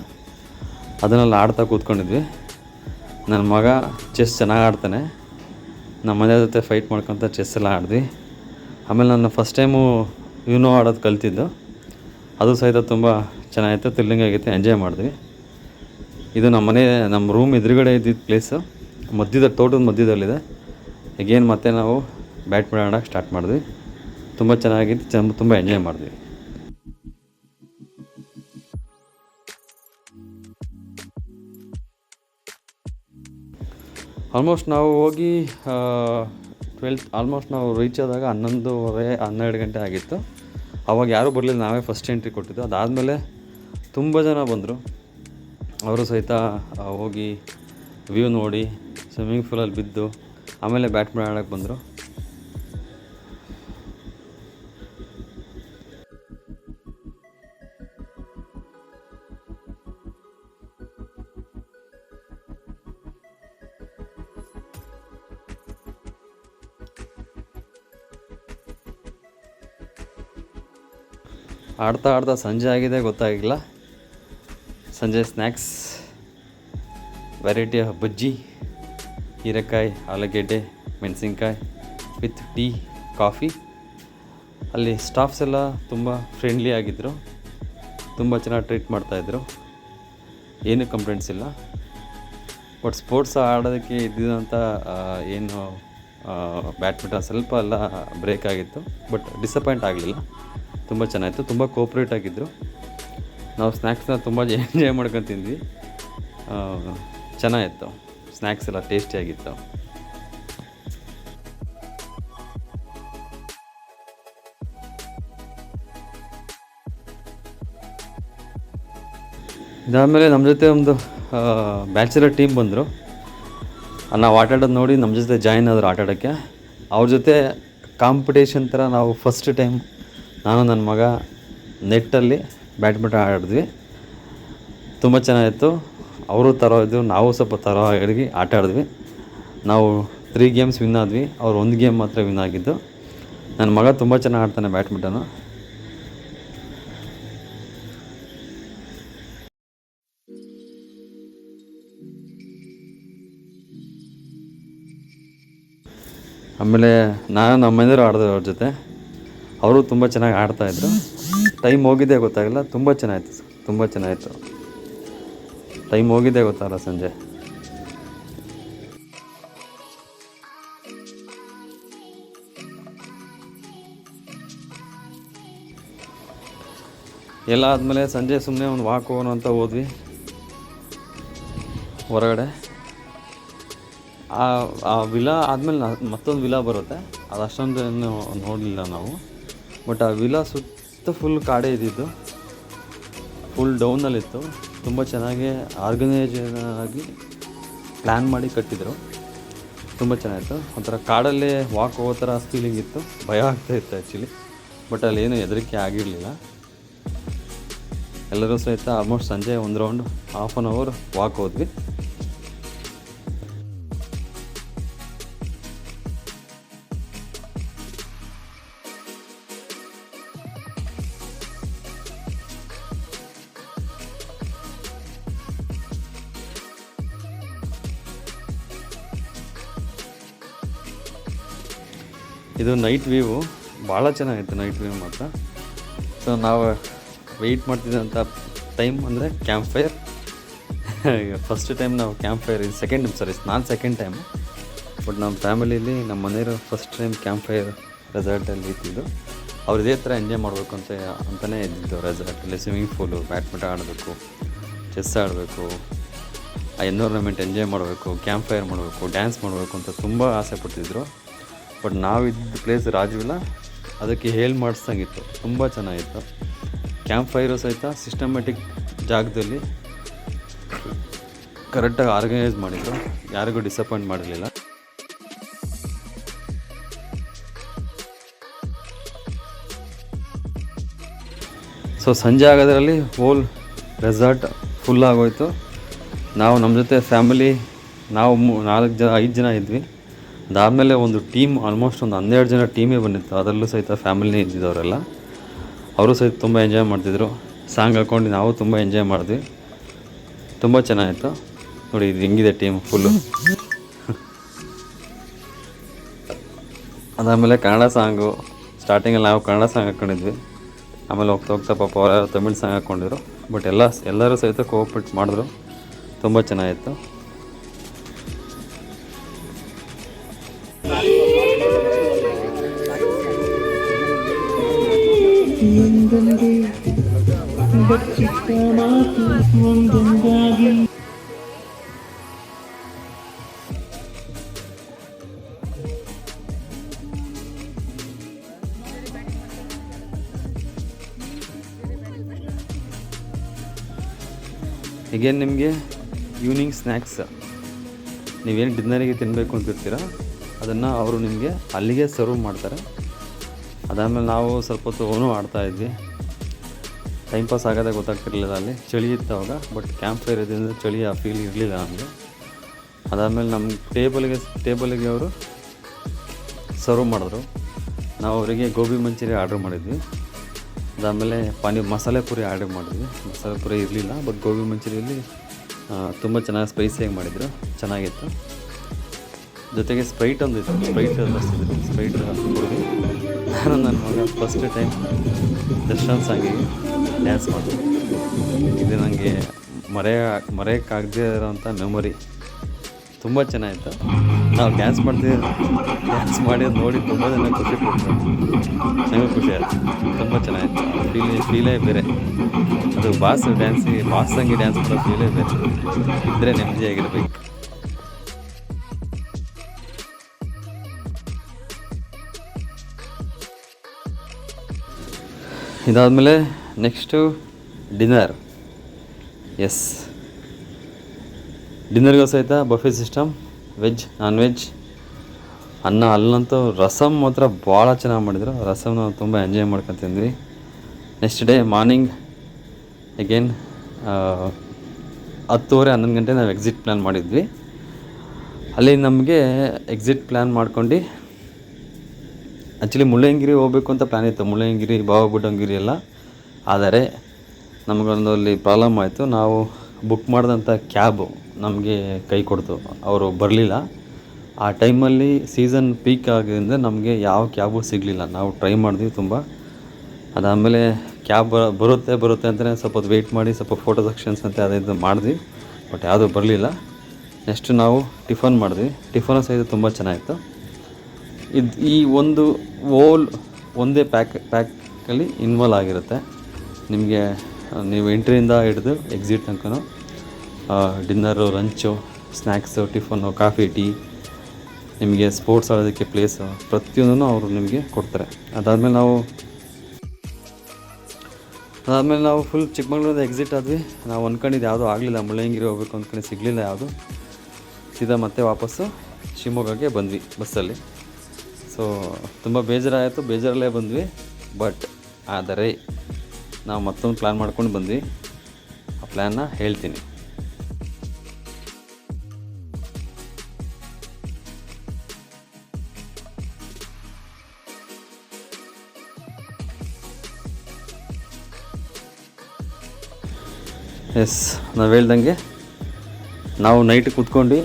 ಅದನ್ನೆಲ್ಲ ಆಡ್ತಾ ಕೂತ್ಕೊಂಡಿದ್ವಿ. ನನ್ನ ಮಗ ಚೆಸ್ ಚೆನ್ನಾಗಿ ಆಡ್ತಾನೆ. ನಮ್ಮ ಮನೆ ಜೊತೆ ಫೈಟ್ ಮಾಡ್ಕೊತ ಚೆಸ್ ಎಲ್ಲ ಆಡಿದ್ವಿ. ಆಮೇಲೆ ನಾನು ಫಸ್ಟ್ ಟೈಮು ಯೂನೋ ಆಡೋದು ಕಲ್ತಿದ್ದು. ಅದು ಸಹಿತ ತುಂಬ ಚೆನ್ನಾಗಿತ್ತು, ಥ್ರಿಲ್ಲಿಂಗ್ ಆಗಿತ್ತು, ಎಂಜಾಯ್ ಮಾಡಿದ್ವಿ. ಇದು ನಮ್ಮ ರೂಮ್ ಎದುರುಗಡೆ ಇದ್ದಿದ್ದ ಪ್ಲೇಸು, ತೋಟದ ಮಧ್ಯದಲ್ಲಿದೆ. ಈಗೇನು ಮತ್ತೆ ನಾವು ಬ್ಯಾಡ್ಮಿಂಟನ್ ಆಡೋಕ್ಕೆ ಸ್ಟಾರ್ಟ್ ಮಾಡಿದ್ವಿ. ತುಂಬ ಚೆನ್ನಾಗಿತ್ತು, ತುಂಬ ಎಂಜಾಯ್ ಮಾಡಿದ್ವಿ. ಆಲ್ಮೋಸ್ಟ್ ನಾವು ಹೋಗಿ 12 ಆಲ್ಮೋಸ್ಟ್ ನಾವು ರೀಚ್ ಆದಾಗ 11:30 12 ಗಂಟೆ ಆಗಿತ್ತು. ಅವಾಗ ಯಾರೂ ಬರಲಿಲ್ಲ, ನಾವೇ ಫಸ್ಟ್ ಎಂಟ್ರಿ ಕೊಟ್ಟಿದ್ದು. ಅದಾದಮೇಲೆ ತುಂಬ ಜನ ಬಂದರು. ಅವರು ಸಹಿತ ಹೋಗಿ ವ್ಯೂ ನೋಡಿ ಸ್ವಿಮ್ಮಿಂಗ್ ಪೂಲಲ್ಲಿ ಬಿದ್ದು ಆಮೇಲೆ ಬ್ಯಾಡ್ಮಿಂಟನ್ ಆಡೋಕ್ಕೆ ಬಂದರು. ಆಡ್ತಾ ಸಂಜೆ ಆಗಿದೆ ಗೊತ್ತಾಗಿಲ್ಲ. ಸಂಜೆ ಸ್ನ್ಯಾಕ್ಸ್ ವೆರೈಟಿ ಆಫ್ ಬಜ್ಜಿ, ಹೀರೆಕಾಯಿ, ಆಲೂಗೆಡ್ಡೆ, ಮೆಣಸಿನ್ಕಾಯಿ ವಿತ್ ಟೀ, ಕಾಫಿ. ಅಲ್ಲಿ ಸ್ಟಾಫ್ಸ್ ಎಲ್ಲ ತುಂಬ ಫ್ರೆಂಡ್ಲಿ ಆಗಿದ್ದರು, ತುಂಬ ಚೆನ್ನಾಗಿ ಟ್ರೀಟ್ ಮಾಡ್ತಾಯಿದ್ರು, ಏನೂ ಕಂಪ್ಲೇಂಟ್ಸ್ ಇಲ್ಲ. ಬಟ್ ಸ್ಪೋರ್ಟ್ಸ್ ಆಡೋದಕ್ಕೆ ಇದ್ದಿದ್ದಂಥ ಏನು ಬ್ಯಾಡ್ಮಿಂಟನ್ ಸ್ವಲ್ಪ ಎಲ್ಲ ಬ್ರೇಕ್ ಆಗಿತ್ತು. ಬಟ್ ಡಿಸಪಾಯಿಂಟ್ ಆಗಲಿಲ್ಲ, ತುಂಬ ಚೆನ್ನಾಗಿತ್ತು, ತುಂಬ ಕೋಪ್ರೇಟ್ ಆಗಿದ್ದರು. ನಾವು ಸ್ನ್ಯಾಕ್ಸ್ನ ತುಂಬ ಎಂಜಾಯ್ ಮಾಡ್ಕೊಂಡು ತಿಂದ್ವಿ. ಚೆನ್ನಾಗಿತ್ತು, ಸ್ನ್ಯಾಕ್ಸ್ ಎಲ್ಲ ಟೇಸ್ಟಿಯಾಗಿತ್ತು. ಇದಾದಮೇಲೆ ನಮ್ಮ ಜೊತೆ ಒಂದು ಬ್ಯಾಚುಲರ್ ಟೀಮ್ ಬಂದರು. ನಾವು ಆಟ ಆಡೋದು ನೋಡಿ ನಮ್ಮ ಜೊತೆ ಜಾಯಿನ್ ಆದರು ಆಟಾಡೋಕ್ಕೆ. ಅವ್ರ ಜೊತೆ ಕಾಂಪಿಟೇಷನ್ ಥರ ನಾವು ಫಸ್ಟ್ ಟೈಮ್ ನಾನು ನನ್ನ ಮಗ ನೆಟ್ಟಲ್ಲಿ ಬ್ಯಾಡ್ಮಿಂಟನ್ ಆಡಿದ್ವಿ. ತುಂಬ ಚೆನ್ನಾಗಿತ್ತು. ಅವರು ತರೋ ಇದ್ದರು, ನಾವು ಸ್ವಲ್ಪ ತರೋ ಆಗಿ ಆಟ ಆಡಿದ್ವಿ. ನಾವು 3 ಗೇಮ್ಸ್ ವಿನ್ ಆದ್ವಿ, ಅವ್ರು 1 ಗೇಮ್ ಮಾತ್ರ ವಿನ್ ಆಗಿದ್ದು. ನನ್ನ ಮಗ ತುಂಬ ಚೆನ್ನಾಗಿ ಆಡ್ತಾನೆ ಬ್ಯಾಡ್ಮಿಂಟನು. ಆಮೇಲೆ ನಮ್ಮ ಮನೆಯವರು ಆಡಿದ್ರು ಅವ್ರ ಜೊತೆ. ಅವರು ತುಂಬ ಚೆನ್ನಾಗಿ ಆಡ್ತಾಯಿದ್ರು. ಟೈಮ್ ಹೋಗಿದ್ದೇ ಗೊತ್ತಾಗಲ್ಲ, ತುಂಬ ಚೆನ್ನಾಗಿತ್ತು. ಟೈಮ್ ಹೋಗಿದ್ದೇ ಗೊತ್ತಾಗಲ್ಲ ಸಂಜೆ. ಎಲ್ಲ ಆದಮೇಲೆ ಸಂಜೆ ಸುಮ್ಮನೆ ಒಂದು ವಾಕ್ ಹೋಗೋಣ ಅಂತ ಹೋದ್ವಿ ಹೊರಗಡೆ. ಆ ವಿಲಾ ಆದಮೇಲೆ ಮತ್ತೊಂದು ವಿಲಾ ಬರುತ್ತೆ, ಅದು ಅಷ್ಟೊಂದು ಏನು ನೋಡಲಿಲ್ಲ ನಾವು. ಬಟ್ ಆ ವಿಲಾ ಸುತ್ತ ಫುಲ್ ಕಾಡೇ ಇದ್ದಿದ್ದು, ಫುಲ್ ಡೌನಲ್ಲಿತ್ತು. ತುಂಬ ಚೆನ್ನಾಗಿ ಆರ್ಗನೈಸೇಷನ್ ಆಗಿ ಪ್ಲ್ಯಾನ್ ಮಾಡಿ ಕಟ್ಟಿದರು. ತುಂಬ ಚೆನ್ನಾಗಿತ್ತು. ಒಂಥರ ಕಾಡಲ್ಲೇ ವಾಕ್ ಹೋಗೋ ಥರ ಫೀಲಿಂಗ್ ಇತ್ತು. ಭಯ ಆಗ್ತಾಯಿತ್ತು ಆ್ಯಕ್ಚುಲಿ, ಬಟ್ ಅಲ್ಲೇನು ಹೆದರಿಕೆ ಆಗಿರಲಿಲ್ಲ. ಎಲ್ಲರೂ ಸಹಿತ ಆಲ್ಮೋಸ್ಟ್ ಸಂಜೆ ಒಂದು round half an hour walk ಹೋದ್ವಿ. ಇದು ನೈಟ್ ವ್ಯೂ ಭಾಳ ಚೆನ್ನಾಗಿತ್ತು, ನೈಟ್ ವ್ಯೂ ಮಾತ್ರ. ಸೊ ನಾವು ವೆಯ್ಟ್ ಮಾಡ್ತಿದ್ದಂಥ ಟೈಮ್ ಅಂದರೆ ಕ್ಯಾಂಪ್ ಫೈರ್. ಫಸ್ಟ್ ಟೈಮ್ ನಾವು ಕ್ಯಾಂಪ್ ಫೈರ್, ಇದು ಸೆಕೆಂಡ್ ಟೈಮ್. ಬಟ್ ನಮ್ಮ ಫ್ಯಾಮಿಲೀಲಿ ನಮ್ಮ ಮನೆಯವರು ಫಸ್ಟ್ ಟೈಮ್ ಕ್ಯಾಂಪ್ ಫೈರ್ ರೆಸಾರ್ಟಲ್ಲಿ ಇದ್ದಿದ್ದು. ಅವ್ರು ಇದೇ ಥರ ಎಂಜಾಯ್ ಮಾಡಬೇಕು ಅಂತಲೇ ಇದ್ದಿದ್ದು ರೆಸಾರ್ಟಲ್ಲಿ. ಸ್ವಿಮ್ಮಿಂಗ್ ಪೂಲು, ಬ್ಯಾಡ್ಮಿಂಟನ್ ಆಡಬೇಕು, ಚೆಸ್ ಆಡಬೇಕು, ಆ ಎನ್ವೈರ್ಮೆಂಟ್ ಎಂಜಾಯ್ ಮಾಡಬೇಕು, ಕ್ಯಾಂಪ್ ಫೈರ್ ಮಾಡಬೇಕು, ಡ್ಯಾನ್ಸ್ ಮಾಡಬೇಕು ಅಂತ ತುಂಬ ಆಸೆ ಪಡ್ತಿದ್ರು. ಬಟ್ ನಾವಿದ್ದ ಪ್ಲೇಸ್ ರಾಜವಿಲ್ಲ, ಅದಕ್ಕೆ ಹೇಳಿ ಮಾಡಿಸ್ದಂಗಿತ್ತು. ತುಂಬ ಚೆನ್ನಾಗಿತ್ತು. ಕ್ಯಾಂಪ್ ಫೈರು ಸಹಿತ ಸಿಸ್ಟಮ್ಯಾಟಿಕ್ ಜಾಗದಲ್ಲಿ ಕರೆಕ್ಟಾಗಿ ಆರ್ಗನೈಸ್ ಮಾಡಿದರು, ಯಾರಿಗೂ ಡಿಸಪಾಯಿಂಟ್ ಮಾಡಿರಲಿಲ್ಲ. ಸೊ ಸಂಜೆ ಆಗೋದ್ರಲ್ಲಿ ಹೋಲ್ ರೆಸಾರ್ಟ್ ಫುಲ್ ಆಗೋಯ್ತು. ನಾವು ನಮ್ಮ ಜೊತೆ ಫ್ಯಾಮಿಲಿ ನಾವು 5 ಜನ ಇದ್ವಿ. ಅದಾದಮೇಲೆ ಒಂದು ಟೀಮ್, ಆಲ್ಮೋಸ್ಟ್ ಒಂದು 12 ಜನ ಟೀಮೇ ಬಂದಿತ್ತು. ಅದರಲ್ಲೂ ಸಹಿತ ಫ್ಯಾಮಿಲಿನೇ ಇದ್ದಿದ್ದವರೆಲ್ಲ. ಅವರು ಸಹಿತ ತುಂಬ ಎಂಜಾಯ್ ಮಾಡ್ತಿದ್ರು. ಸಾಂಗ್ ಹಾಕ್ಕೊಂಡು ನಾವು ತುಂಬ ಎಂಜಾಯ್ ಮಾಡಿದ್ವಿ. ತುಂಬ ಚೆನ್ನಾಗಿತ್ತು. ನೋಡಿ ಇದು ಹೆಂಗಿದೆ ಟೀಮ್ ಫುಲ್ಲು. ಅದಾದಮೇಲೆ ಕನ್ನಡ ಸಾಂಗು, ಸ್ಟಾರ್ಟಿಂಗಲ್ಲಿ ನಾವು ಕನ್ನಡ ಸಾಂಗ್ ಹಾಕ್ಕೊಂಡಿದ್ವಿ. ಆಮೇಲೆ ಹೋಗ್ತಾ ಪಾಪ ಅವರೆಲ್ಲ ತಮಿಳ್ ಸಾಂಗ್ ಹಾಕ್ಕೊಂಡಿದ್ರು. ಬಟ್ ಎಲ್ಲರೂ ಸಹಿತ ಕೋಆಪ್ರೇಟ್ ಮಾಡಿದ್ರು. ತುಂಬ ಚೆನ್ನಾಗಿತ್ತು. ಈಗೇನು ನಿಮಗೆ ಈವ್ನಿಂಗ್ ಸ್ನ್ಯಾಕ್ಸ್ ನೀವೇನು ಡಿನ್ನರಿಗೆ ತಿನ್ನಬೇಕು ಅಂತಿರ್ತೀರ ಅದನ್ನು ಅವರು ನಿಮಗೆ ಅಲ್ಲಿಗೆ ಸರ್ವ್ ಮಾಡ್ತಾರೆ. ಅದಾದಮೇಲೆ ನಾವು ಸ್ವಲ್ಪ ಹೊತ್ತು ಓನು ಆಡ್ತಾಯಿದ್ವಿ. ಟೈಮ್ ಪಾಸ್ ಆಗೋದೇ ಗೊತ್ತಾಗ್ತಿರ್ಲಿಲ್ಲ, ಅಲ್ಲಿ ಚಳಿ ಇತ್ತು ಅವಾಗ. ಬಟ್ ಕ್ಯಾಂಪ್ ಫೈರ್ ಇದ್ರಿಂದ ಚಳಿ ಆ ಫೀಲ್ ಇರಲಿಲ್ಲ ನಮಗೆ. ಅದಾದಮೇಲೆ ನಮ್ಮ ಟೇಬಲಿಗೆ ಅವರು ಸರ್ವ್ ಮಾಡಿದ್ರು. ನಾವು ಅವರಿಗೆ ಗೋಬಿ ಮಂಚೂರಿ ಆರ್ಡ್ರ್ ಮಾಡಿದ್ವಿ. ಅದಾದಮೇಲೆ ಮಸಾಲೆ ಪುರಿ ಆರ್ಡ್ರ್ ಮಾಡಿದ್ವಿ. ಮಸಾಲೆ ಪುರಿ ಇರಲಿಲ್ಲ, ಬಟ್ ಗೋಬಿ ಮಂಚೂರಿಯಲ್ಲಿ ತುಂಬ ಚೆನ್ನಾಗಿ ಸ್ಪೈಸಿಯಾಗಿ ಮಾಡಿದರು, ಚೆನ್ನಾಗಿತ್ತು. ಜೊತೆಗೆ ಸ್ಪ್ರೈಟ್ ಒಂದು ಇತ್ತು, ಸ್ಪ್ರೈಟ್ ಕುಡಿದು ನಾನು ನನ್ನ ಮಗ ಫಸ್ಟ್ ಟೈಮ್ ದರ್ಶನ್ ಸಾಂಗಿಗೆ ಡ್ಯಾನ್ಸ್ ಮಾಡಿದೆ. ಇದು ನನಗೆ ಮರೆಯೋಕ್ಕಾಗದೇ ಇರೋವಂಥ ಮೆಮೊರಿ. ತುಂಬ ಚೆನ್ನಾಗಿತ್ತು. ನಾವು ಡ್ಯಾನ್ಸ್ ಮಾಡಿದ್ದು ನೋಡಿ ತುಂಬ ಜನ ಖುಷಿ ಪಡ್ತಾರೆ. ನನಗೂ ಖುಷಿ ಆಯಿತು, ತುಂಬ ಚೆನ್ನಾಗಿತ್ತು. ಫೀಲೇ ಬೇರೆ. ಅದು ಬಾಸ್ ಸಾಂಗಿಗೆ ಡ್ಯಾನ್ಸ್ ಮಾಡೋ ಫೀಲೇ ಬೇರೆ. ಇದ್ದರೆ ನೆಮ್ಮದಿಯಾಗಿರ್ಬೇಕು. ಇದಾದಮೇಲೆ ನೆಕ್ಸ್ಟು ಡಿನ್ನರ್. ಡಿನ್ನರ್ಗೂ ಸಹಿತ buffet system, veg, non veg, ಅಲ್ಲಂತೂ ರಸಮ್ ಮಾತ್ರ ಭಾಳ ಚೆನ್ನಾಗಿ ಮಾಡಿದರು. ರಸಮ್ ನಾವು ತುಂಬ ಎಂಜಾಯ್ ಮಾಡ್ಕೊಂಡು ತಿಂದ್ವಿ. ನೆಕ್ಸ್ಟ್ ಡೇ ಮಾರ್ನಿಂಗ್ ಅಗೇನ್ 10:30-11 ಗಂಟೆ ನಾವು ಎಕ್ಸಿಟ್ ಪ್ಲ್ಯಾನ್ ಮಾಡಿದ್ವಿ. ಅಲ್ಲಿ ನಮಗೆ ಎಕ್ಸಿಟ್ ಪ್ಲ್ಯಾನ್ ಮಾಡ್ಕೊಂಡು ಆ್ಯಕ್ಚುಲಿ ಮುಳ್ಳಯ್ಯನಗಿರಿ ಹೋಗಬೇಕು ಅಂತ ಪ್ಲ್ಯಾನ್ ಇತ್ತು. ಮುಳ್ಳಯ್ಯನಗಿರಿ, ಬಾಬಾಬುಡನ್ಗಿರಿ ಎಲ್ಲ. ಆದರೆ ನಮಗೊಂದು ಅಲ್ಲಿ ಪ್ರಾಬ್ಲಮ್ ಆಯಿತು. ನಾವು ಬುಕ್ ಮಾಡಿದಂಥ ಕ್ಯಾಬು ನಮಗೆ ಕೈ ಕೊಡ್ತು, ಅವರು ಬರಲಿಲ್ಲ. ಆ ಟೈಮಲ್ಲಿ ಸೀಸನ್ ಪೀಕ್ ಆಗಿದ್ದರಿಂದ ನಮಗೆ ಯಾವ ಕ್ಯಾಬು ಸಿಗಲಿಲ್ಲ. ನಾವು ಟ್ರೈ ಮಾಡಿದ್ವಿ ತುಂಬ. ಅದಾದಮೇಲೆ ಕ್ಯಾಬ್ ಬರುತ್ತೆ ಅಂತಲೇ ಸ್ವಲ್ಪ ಹೊತ್ತು ವೆಯ್ಟ್ ಮಾಡಿ ಸ್ವಲ್ಪ ಫೋಟೋ ಸೆಕ್ಷನ್ಸ್ ಅಂತ ಅದು ಮಾಡಿದ್ವಿ, ಬಟ್ ಯಾವುದೂ ಬರಲಿಲ್ಲ. ನೆಕ್ಸ್ಟ್ ನಾವು ಟಿಫನ್ ಮಾಡಿದ್ವಿ. ಟಿಫನು ಸಹಿತ ತುಂಬ ಚೆನ್ನಾಗಿತ್ತು. ಈ ಒಂದು ಒಂದೇ ಪ್ಯಾಕಲ್ಲಿ ಇನ್ವಾಲ್ವ್ ಆಗಿರುತ್ತೆ ನಿಮಗೆ. ನೀವು ಎಂಟ್ರಿಯಿಂದ ಹಿಡಿದು ಎಕ್ಸಿಟ್ ತನಕ ಡಿನ್ನರು, ಲಂಚು, ಸ್ನ್ಯಾಕ್ಸು, ಟಿಫನ್ನು, ಕಾಫಿ, ಟೀ, ನಿಮಗೆ ಸ್ಪೋರ್ಟ್ಸ್ ಆಡೋದಕ್ಕೆ ಪ್ಲೇಸು, ಪ್ರತಿಯೊಂದನ್ನು ಅವರು ನಿಮಗೆ ಕೊಡ್ತಾರೆ. ಅದಾದಮೇಲೆ ನಾವು ಫುಲ್ ಚಿಕ್ಕಮಗಳೂರಿಂದ ಎಕ್ಸಿಟ್ ಆದ್ವಿ. ನಾವು ಅಂದ್ಕೊಂಡಿದ್ದು ಯಾವುದೂ ಆಗಲಿಲ್ಲ. ಮುಳ್ಳಯ್ಯನಗಿರಿ ಹೋಗ್ಬೇಕು ಅಂದ್ಕೊಂಡು ಸಿಗಲಿಲ್ಲ ಯಾವುದು. ಸೀದಾ ಮತ್ತೆ ವಾಪಸ್ಸು ಶಿವಮೊಗ್ಗಕ್ಕೆ ಬಂದ್ವಿ ಬಸ್ಸಲ್ಲಿ. ಸೊ ತುಂಬ ಬೇಜಾರಲ್ಲೇ ಬಂದ್ವಿ. ಆದರೆ ನಾವು ಮತ್ತೊಂದು ಪ್ಲ್ಯಾನ್ ಮಾಡ್ಕೊಂಡು ಬಂದ್ವಿ. ಆ ಪ್ಲ್ಯಾನ್ನ ಹೇಳ್ತೀನಿ. ನಾವು ಹೇಳ್ದಂಗೆ ನಾವು ನೈಟ್ ಕೂತ್ಕೊಂಡು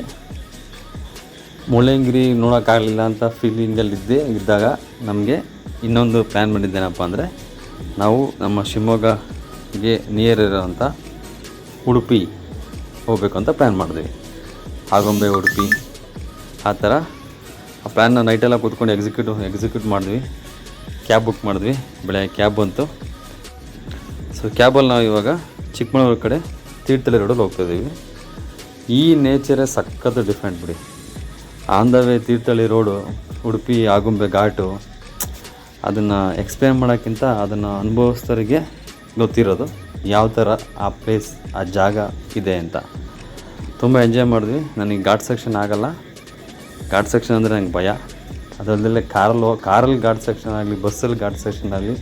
ಮುಳ್ಳಯ್ಯನಗಿರಿ ನೋಡೋಕ್ಕಾಗಲಿಲ್ಲ ಅಂತ ಇದ್ದಾಗ ನಮಗೆ ಇನ್ನೊಂದು ಪ್ಲ್ಯಾನ್ ಮಾಡಿದ್ದೇನಪ್ಪ ಅಂದರೆ, ನಾವು ನಮ್ಮ ಶಿವಮೊಗ್ಗಗೆ ನಿಯರ್ ಇರೋವಂಥ ಉಡುಪಿ ಹೋಗಬೇಕು ಅಂತ ಪ್ಲ್ಯಾನ್ ಮಾಡಿದ್ವಿ. ಆಗುಂಬೆ, ಉಡುಪಿ, ಆ ಥರ ಆ ಪ್ಲ್ಯಾನ್ನ ನೈಟೆಲ್ಲ ಕೂತ್ಕೊಂಡು ಎಕ್ಸಿಕ್ಯೂಟ್ ಮಾಡಿದ್ವಿ. ಕ್ಯಾಬ್ ಬುಕ್ ಮಾಡಿದ್ವಿ. ಬೆಳಗ್ಗೆ ಕ್ಯಾಬ್ ಬಂತು. ಸೊ ಕ್ಯಾಬಲ್ಲಿ ನಾವು ಇವಾಗ ಚಿಕ್ಕಮಗಳೂರು ಕಡೆ ತೀರ್ಥಹಳ್ಳಿ ರೋಡಲ್ಲಿ ಹೋಗ್ತಾಯಿದ್ದೀವಿ. ಈ ನೇಚರೇ ಸಖತ್ತು ಡಿಫ್ರೆಂಟ್ ಬಿಡಿ. On the way Thirthahalli road, Udupi Agumbe ghat, ಅದನ್ನು ಎಕ್ಸ್ಪ್ಲೇನ್ ಮಾಡೋಕ್ಕಿಂತ ಅದನ್ನು ಅನುಭವಿಸೋರಿಗೆ ಗೊತ್ತಿರೋದು ಯಾವ ಥರ ಆ ಪ್ಲೇಸ್, ಆ ಜಾಗ ಇದೆ ಅಂತ. ತುಂಬ ಎಂಜಾಯ್ ಮಾಡಿದ್ವಿ. ನನಗೆ ಘಾಟ್ ಸೆಕ್ಷನ್ ಆಗಲ್ಲ. ಘಾಟ್ ಸೆಕ್ಷನ್ ಅಂದರೆ ನಂಗೆ ಭಯ. ಅದಲ್ಲದೆ ಕಾರಲ್ಲಿ ಘಾಟ್ ಸೆಕ್ಷನ್ ಆಗಲಿ, ಬಸ್ಸಲ್ಲಿ ಘಾಟ್ ಸೆಕ್ಷನ್ ಆಗಲಿ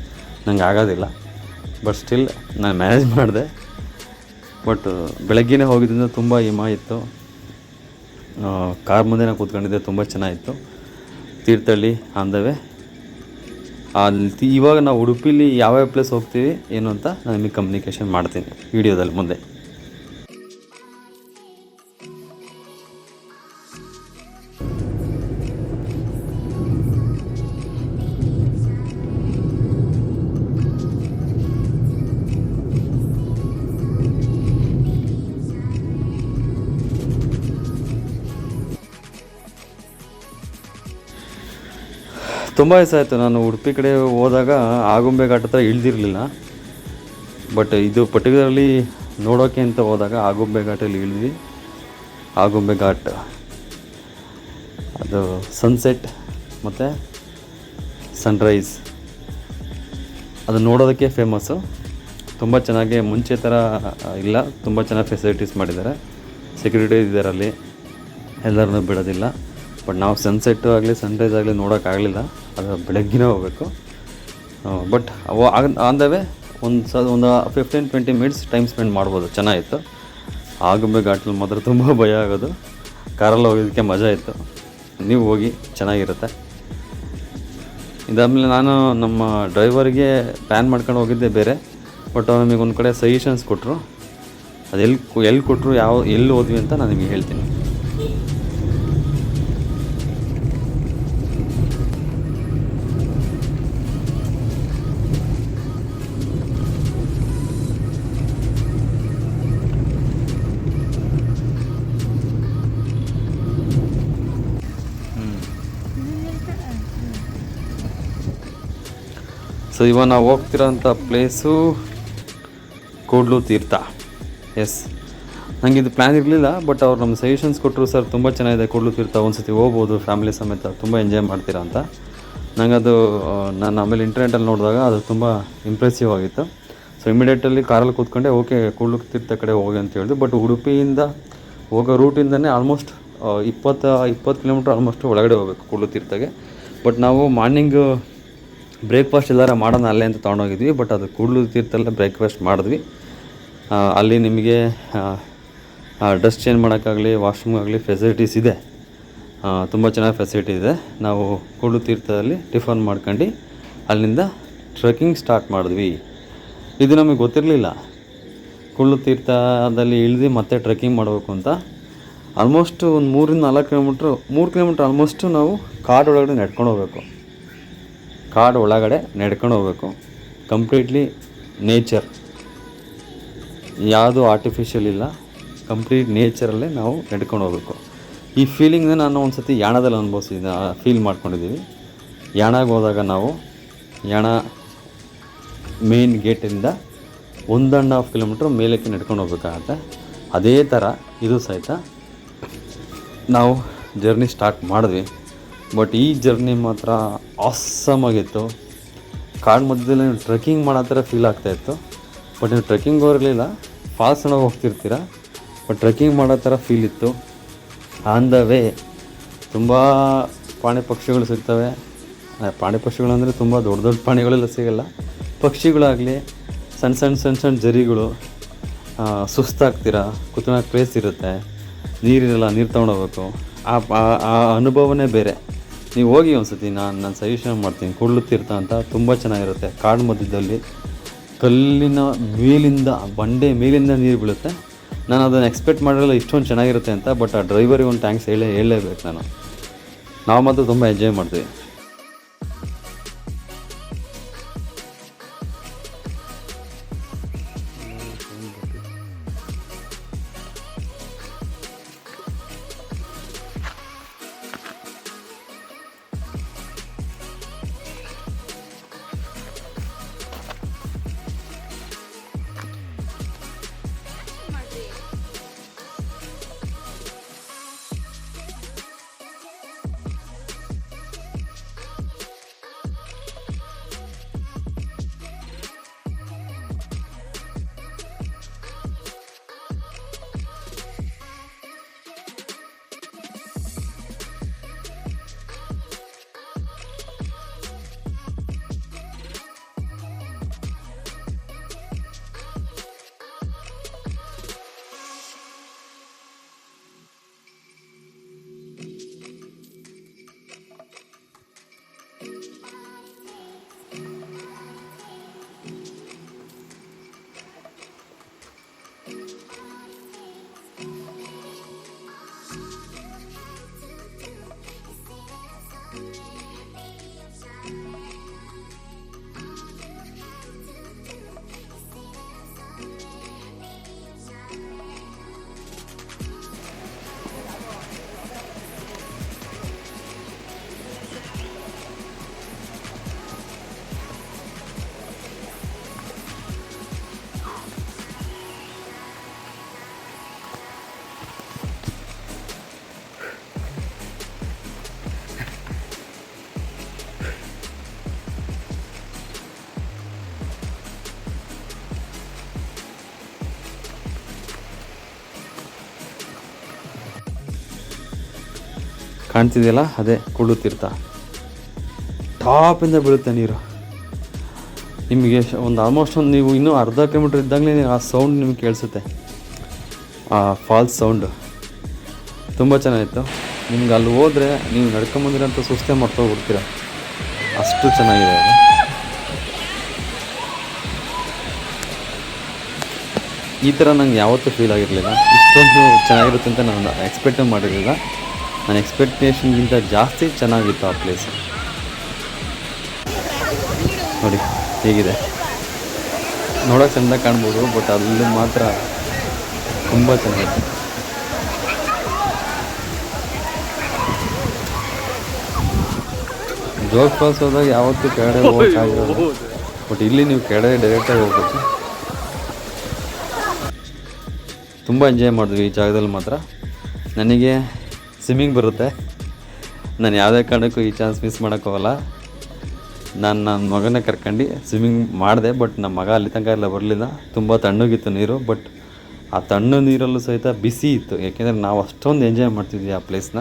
ನಂಗೆ ಆಗೋದಿಲ್ಲ. ಬಟ್ ಸ್ಟಿಲ್ ನಾನು ಮ್ಯಾನೇಜ್ ಮಾಡಿದೆ. ಬಟ್ ಬೆಳಗ್ಗೆನೇ ಹೋಗಿದ್ದರಿಂದ ತುಂಬ ಹಿಮ ಇತ್ತು. ಕಾರ್ ಮುಂದೆ ನಾನು ಕೂತ್ಕೊಂಡಿದ್ದೆ, ತುಂಬ ಚೆನ್ನಾಗಿತ್ತು. Thirthahalli on the way. ಇವಾಗ ನಾವು ಉಡುಪಿಲಿ ಯಾವ್ಯಾವ ಪ್ಲೇಸ್ ಹೋಗ್ತೀವಿ ಏನು ಅಂತ ನಾನು ನಿಮಗೆ ಕಮ್ಯುನಿಕೇಷನ್ ಮಾಡ್ತೀನಿ ವಿಡಿಯೋದಲ್ಲಿ ಮುಂದೆ. ತುಂಬ ದಿವಸ ಆಯಿತು ನಾನು ಉಡುಪಿ ಕಡೆ ಹೋದಾಗ ಆಗುಂಬೆ ಘಾಟ್ ಹತ್ರ ಇಳಿದಿರಲಿಲ್ಲ. ಬಟ್ ಇದು ಪರ್ಟಿಕ್ಯುಲರ್ಲಿ ನೋಡೋಕ್ಕೆ ಅಂತ ಹೋದಾಗ ಆಗುಂಬೆ ಘಾಟಲ್ಲಿ ಇಳಿದ್ವಿ. ಆಗುಂಬೆ ಘಾಟ್ ಅದು ಸನ್ಸೆಟ್ ಮತ್ತು ಸನ್ರೈಸ್ ಅದು ನೋಡೋದಕ್ಕೆ ಫೇಮಸ್ಸು. ತುಂಬ ಚೆನ್ನಾಗಿ ಮುಂಚೆ ಥರ ಇಲ್ಲ, ತುಂಬ ಚೆನ್ನಾಗಿ ಫೆಸಿಲಿಟೀಸ್ ಮಾಡಿದ್ದಾರೆ. ಸೆಕ್ಯೂರಿಟಿ ಇದ್ದಾರೆ ಅಲ್ಲಿ, ಎಲ್ಲರನ್ನೂ ಬಿಡೋದಿಲ್ಲ. ಬಟ್ ನಾವು ಸನ್ಸೆಟ್ಟು ಆಗಲಿ ಸನ್ರೈಸ್ ಆಗಲಿ ನೋಡೋಕ್ಕಾಗಲಿಲ್ಲ, ಅದು ಬೆಳಗ್ಗಿನೇ ಹೋಗಬೇಕು. ಬಟ್ ಆನ್ ದ ವೇ ಒಂದು 15-20 ಮಿನಿಟ್ಸ್ ಟೈಮ್ ಸ್ಪೆಂಡ್ ಮಾಡ್ಬೋದು, ಚೆನ್ನಾಗಿತ್ತು. ಆಗುಂಬೆ ಘಾಟಲ್ಲಿ ಮಾತ್ರ ತುಂಬ ಭಯ ಆಗೋದು, ಕಾರಲ್ಲಿ ಹೋಗೋದಕ್ಕೆ ಮಜಾ ಇತ್ತು. ನೀವು ಹೋಗಿ, ಚೆನ್ನಾಗಿರುತ್ತೆ. ಇದಾದಮೇಲೆ ನಾನು ನಮ್ಮ ಡ್ರೈವರ್ಗೆ ಪ್ಲ್ಯಾನ್ ಮಾಡ್ಕೊಂಡು ಹೋಗಿದ್ದೆ ಬೇರೆ, ಬಟ್ ಅವ್ರು ನಮಗೆ ಒಂದು ಕಡೆ ಸಜೆಷನ್ಸ್ ಕೊಟ್ಟರು. ಅದು ಎಲ್ಲಿ ಕೊಟ್ಟರು, ಎಲ್ಲಿ ಹೋದ್ವಿ ಅಂತ ನಾನು ನಿಮಗೆ ಹೇಳ್ತೀನಿ. ಸೊ ಇವಾಗ ನಾವು ಹೋಗ್ತಿರೋಂಥ ಪ್ಲೇಸು ಕೂಡ್ಲು ತೀರ್ಥ. ಎಸ್, ನನಗೆ ಇದು ಪ್ಲ್ಯಾನ್ ಇರಲಿಲ್ಲ, ಬಟ್ ಅವ್ರು ನಮ್ಮ ಸಜೆಷನ್ಸ್ ಕೊಟ್ಟರು. ಸರ್ ತುಂಬ ಚೆನ್ನಾಗಿದೆ ಕೂಡ್ಲು ತೀರ್ಥ, ಒಂದು ಸತಿ ಹೋಗ್ಬೋದು ಫ್ಯಾಮಿಲಿ ಸಮೇತ, ತುಂಬ ಎಂಜಾಯ್ ಮಾಡ್ತೀರಾ ಅಂತ. ನನಗದು ನಾನು ಆಮೇಲೆ ಇಂಟರ್ನೆಟಲ್ಲಿ ನೋಡಿದಾಗ ಅದು ತುಂಬ ಇಂಪ್ರೆಸಿವ್ ಆಗಿತ್ತು. ಸೊ ಇಮಿಡಿಯೇಟಲ್ಲಿ ಕಾರಲ್ಲಿ ಕೂತ್ಕೊಂಡೆ, ಓಕೆ ಕೂಡ್ಲು ತೀರ್ಥ ಕಡೆ ಹೋಗಿ ಅಂತ ಹೇಳಿದ್ರು. ಬಟ್ ಉಡುಪಿಯಿಂದ ಹೋಗೋ ರೂಟಿಂದನೇ ಆಲ್ಮೋಸ್ಟ್ 20 ಕಿಲೋಮೀಟ್ರ್ ಆಲ್ಮೋಸ್ಟ್ ಒಳಗಡೆ ಹೋಗಬೇಕು ಕೂಡ್ಲು ತೀರ್ಥಗೆ. ಬಟ್ ನಾವು ಮಾರ್ನಿಂಗು ಬ್ರೇಕ್ಫಾಸ್ಟ್ ಎಲ್ಲಾರ ಮಾಡೋಣ ಅಲ್ಲೇ ಅಂತ ತೊಗೊಂಡೋಗಿದ್ವಿ. ಬಟ್ ಅದು ಕೂಡ್ಲು ತೀರ್ಥಲ್ಲೇ ಬ್ರೇಕ್ಫಾಸ್ಟ್ ಮಾಡಿದ್ವಿ. ಅಲ್ಲಿ ನಿಮಗೆ ಡ್ರೆಸ್ ಚೇಂಜ್ ಮಾಡೋಕ್ಕಾಗಲಿ, ವಾಶ್ರೂಮ್ಗಾಗಲಿ ಫೆಸಿಲಿಟೀಸ್ ಇದೆ, ತುಂಬ ಚೆನ್ನಾಗಿ ಫೆಸಿಲಿಟಿ ಇದೆ. ನಾವು ಕೂಡ್ಲು ತೀರ್ಥದಲ್ಲಿ ಟಿಫನ್ ಮಾಡ್ಕೊಂಡು ಅಲ್ಲಿಂದ ಟ್ರೆಕ್ಕಿಂಗ್ ಸ್ಟಾರ್ಟ್ ಮಾಡಿದ್ವಿ. ಇದು ನಮಗೆ ಗೊತ್ತಿರಲಿಲ್ಲ, ಕೂಡ್ಲು ತೀರ್ಥದಲ್ಲಿ ಇಳಿದು ಮತ್ತೆ ಟ್ರೆಕ್ಕಿಂಗ್ ಮಾಡಬೇಕು ಅಂತ. ಆಲ್ಮೋಸ್ಟ್ ಒಂದು 3-4 ಕಿಲೋಮೀಟ್ರ್, 3 ಕಿಲೋಮೀಟ್ರ್ ಆಲ್ಮೋಸ್ಟು ನಾವು ಕಾಡೊಳಗಡೆ ನಡ್ಕೊಂಡು ಹೋಗಬೇಕು. ಕಂಪ್ಲೀಟ್ಲಿ ನೇಚರ್, ಯಾವುದು ಆರ್ಟಿಫಿಷಿಯಲ್ ಇಲ್ಲ, ಕಂಪ್ಲೀಟ್ ನೇಚರಲ್ಲೇ ನಾವು ನಡ್ಕೊಂಡು ಹೋಗಬೇಕು. ಈ ಫೀಲಿಂಗ್ನ ನಾನು ಒಂದು ಸತಿ ಯಾಣದಲ್ಲಿ ಫೀಲ್ ಮಾಡ್ಕೊಂಡಿದ್ದೀವಿ. ಯಾಣಗೆ ಹೋದಾಗ ನಾವು ಯಾಣ ಮೇನ್ ಗೇಟಿಂದ 1.5 ಕಿಲೋಮೀಟ್ರ್ ಮೇಲಕ್ಕೆ ನಡ್ಕೊಂಡು ಹೋಗ್ಬೇಕಾಗತ್ತೆ. ಅದೇ ಥರ ಇದು ಸಹಿತ ನಾವು ಜರ್ನಿ ಸ್ಟಾರ್ಟ್ ಮಾಡಿದ್ವಿ. ಬಟ್ ಈ ಜರ್ನಿ ಮಾತ್ರ ಆಸಮ್ ಆಗಿತ್ತು. ಕಾಡು ಮಧ್ಯದಲ್ಲಿ ನೀವು ಟ್ರೆಕ್ಕಿಂಗ್ ಮಾಡೋ ಥರ ಫೀಲ್ ಆಗ್ತಾಯಿತ್ತು. ಬಟ್ ನೀವು ಟ್ರೆಕ್ಕಿಂಗ್ ಹೋಗಿರಲಿಲ್ಲ, ಫಾಲ್ಸ್ ಒಳಗೆ ಹೋಗ್ತಿರ್ತೀರ, ಬಟ್ ಟ್ರೆಕ್ಕಿಂಗ್ ಮಾಡೋ ಥರ ಫೀಲ್ ಇತ್ತು. ಆನ್ ದ ವೇ ತುಂಬ ಪ್ರಾಣಿ ಪಕ್ಷಿಗಳು ಸಿಗ್ತವೆ. ಪ್ರಾಣಿ ಪಕ್ಷಿಗಳು ಅಂದರೆ ತುಂಬ ದೊಡ್ಡ ಪ್ರಾಣಿಗಳೆಲ್ಲ ಸಿಗೋಲ್ಲ. ಪಕ್ಷಿಗಳಾಗಲಿ, ಸಣ್ಣ ಜರಿಗಳು, ಸುಸ್ತಾಗ್ತೀರ, ಕುತ್ಕೊಳ್ಳೋಕೆ ಪ್ಲೇಸ್ ಇರುತ್ತೆ, ನೀರಿರಲ್ಲ, ನೀರು ತೊಗೊಂಡೋಗ್ಬೇಕು. ಆ ಅನುಭವನೇ ಬೇರೆ. ನೀವು ಹೋಗಿ ಒಂದು ಸತಿ, ನಾನು ಸಜೆಷನ್ ಮಾಡ್ತೀನಿ. ಕೂಡ್ಲು ತೀರ್ಥ ಅಂತ ತುಂಬ ಚೆನ್ನಾಗಿರುತ್ತೆ. ಕಾಡು ಮಧ್ಯದಲ್ಲಿ ಕಲ್ಲಿನ ಮೇಲಿಂದ, ಬಂಡೆ ಮೇಲಿಂದ ನೀರು ಬೀಳುತ್ತೆ. ನಾನು ಅದನ್ನು ಎಕ್ಸ್ಪೆಕ್ಟ್ ಮಾಡಿರಲ್ಲ ಇಷ್ಟೊಂದು ಚೆನ್ನಾಗಿರುತ್ತೆ ಅಂತ. ಬಟ್ ಆ ಡ್ರೈವರಿಗೆ ಒಂದು ಥ್ಯಾಂಕ್ಸ್ ಹೇಳಲೇಬೇಕು ನಾವು ಮಾತ್ರ ತುಂಬ ಎಂಜಾಯ್ ಮಾಡ್ತೀವಿ. ಕಾಣ್ತಿದೆಯಲ್ಲ ಅದೇ ಕುಳ್ಳು ತೀರ್ಥ. ಟಾಪಿಂದ ಬೀಳುತ್ತೆ ನೀರು. ನಿಮಗೆ ಒಂದು ಆಲ್ಮೋಸ್ಟ್ ಒಂದು ನೀವು ಇನ್ನೂ ಅರ್ಧ ಕಿಲೋಮೀಟ್ರ್ ಇದ್ದಾಗಲೇ ಆ ಸೌಂಡ್ ನಿಮ್ಗೆ ಕೇಳಿಸುತ್ತೆ, ಆ ಫಾಲ್ಸ್ ಸೌಂಡು. ತುಂಬ ಚೆನ್ನಾಗಿತ್ತು. ನಿಮ್ಗೆ ಅಲ್ಲಿ ಹೋದರೆ ನೀವು ನಡ್ಕೊಂಬಂದಿರೋಂಥ ಸುಸ್ತೇ ಮಾಡ್ತೋಗ್ಬಿಡ್ತೀರ, ಅಷ್ಟು ಚೆನ್ನಾಗಿದೆ ಅದು. ಈ ಥರ ನಂಗೆ ಯಾವತ್ತೂ ಫೀಲ್ ಆಗಿರಲಿಲ್ಲ, ಇಷ್ಟೊಂದು ಚೆನ್ನಾಗಿರುತ್ತೆ ಅಂತ ನಾನು ಎಕ್ಸ್ಪೆಕ್ಟೇ ಮಾಡಿರಲಿಲ್ಲ. ನನ್ನ ಎಕ್ಸ್ಪೆಕ್ಟೇಷನ್ಗಿಂತ ಜಾಸ್ತಿ ಚೆನ್ನಾಗಿತ್ತು ಆ ಪ್ಲೇಸು. ನೋಡಿ ಹೇಗಿದೆ, ನೋಡೋಕೆ ಚೆಂದ ಕಾಣ್ಬೋದು, ಬಟ್ ಅಲ್ಲಿ ಮಾತ್ರ ತುಂಬ ಚೆನ್ನಾಗಿತ್ತು. ಜೋಗ್ ಫಾಲ್ಸ್ ಹೋದಾಗ ಯಾವತ್ತೂ ಕೆಳಗಡೆ ಹೋಗೋಕ್ಕಾಗಿರೋದು, ಬಟ್ ಇಲ್ಲಿ ನೀವು ಕೆಳಗಡೆ ಡೈರೆಕ್ಟಾಗಿ ಹೋಗ್ಬೋದು. ತುಂಬ ಎಂಜಾಯ್ ಮಾಡಿದ್ವಿ ಈ ಜಾಗದಲ್ಲಿ ಮಾತ್ರ. ನನಗೆ ಸ್ವಿಮ್ಮಿಂಗ್ ಬರುತ್ತೆ, ನಾನು ಯಾವುದೇ ಕಾರಣಕ್ಕೂ ಈ ಚಾನ್ಸ್ ಮಿಸ್ ಮಾಡೋಕ್ಕೋಗಲ್ಲ. ನಾನು ನನ್ನ ಮಗನ ಕರ್ಕೊಂಡು ಸ್ವಿಮ್ಮಿಂಗ್ ಮಾಡಿದೆ, ಬಟ್ ನಮ್ಮ ಮಗ ಅಲ್ಲಿ ತನಕ ಎಲ್ಲ ಬರಲಿಲ್ಲ. ತುಂಬ ತಣ್ಣಗಿತ್ತು ನೀರು, ಬಟ್ ಆ ತಣ್ಣು ನೀರಲ್ಲೂ ಸಹಿತ ಬಿಸಿ ಇತ್ತು, ಏಕೆಂದರೆ ನಾವು ಅಷ್ಟೊಂದು ಎಂಜಾಯ್ ಮಾಡ್ತಿದ್ವಿ ಆ ಪ್ಲೇಸ್ನ.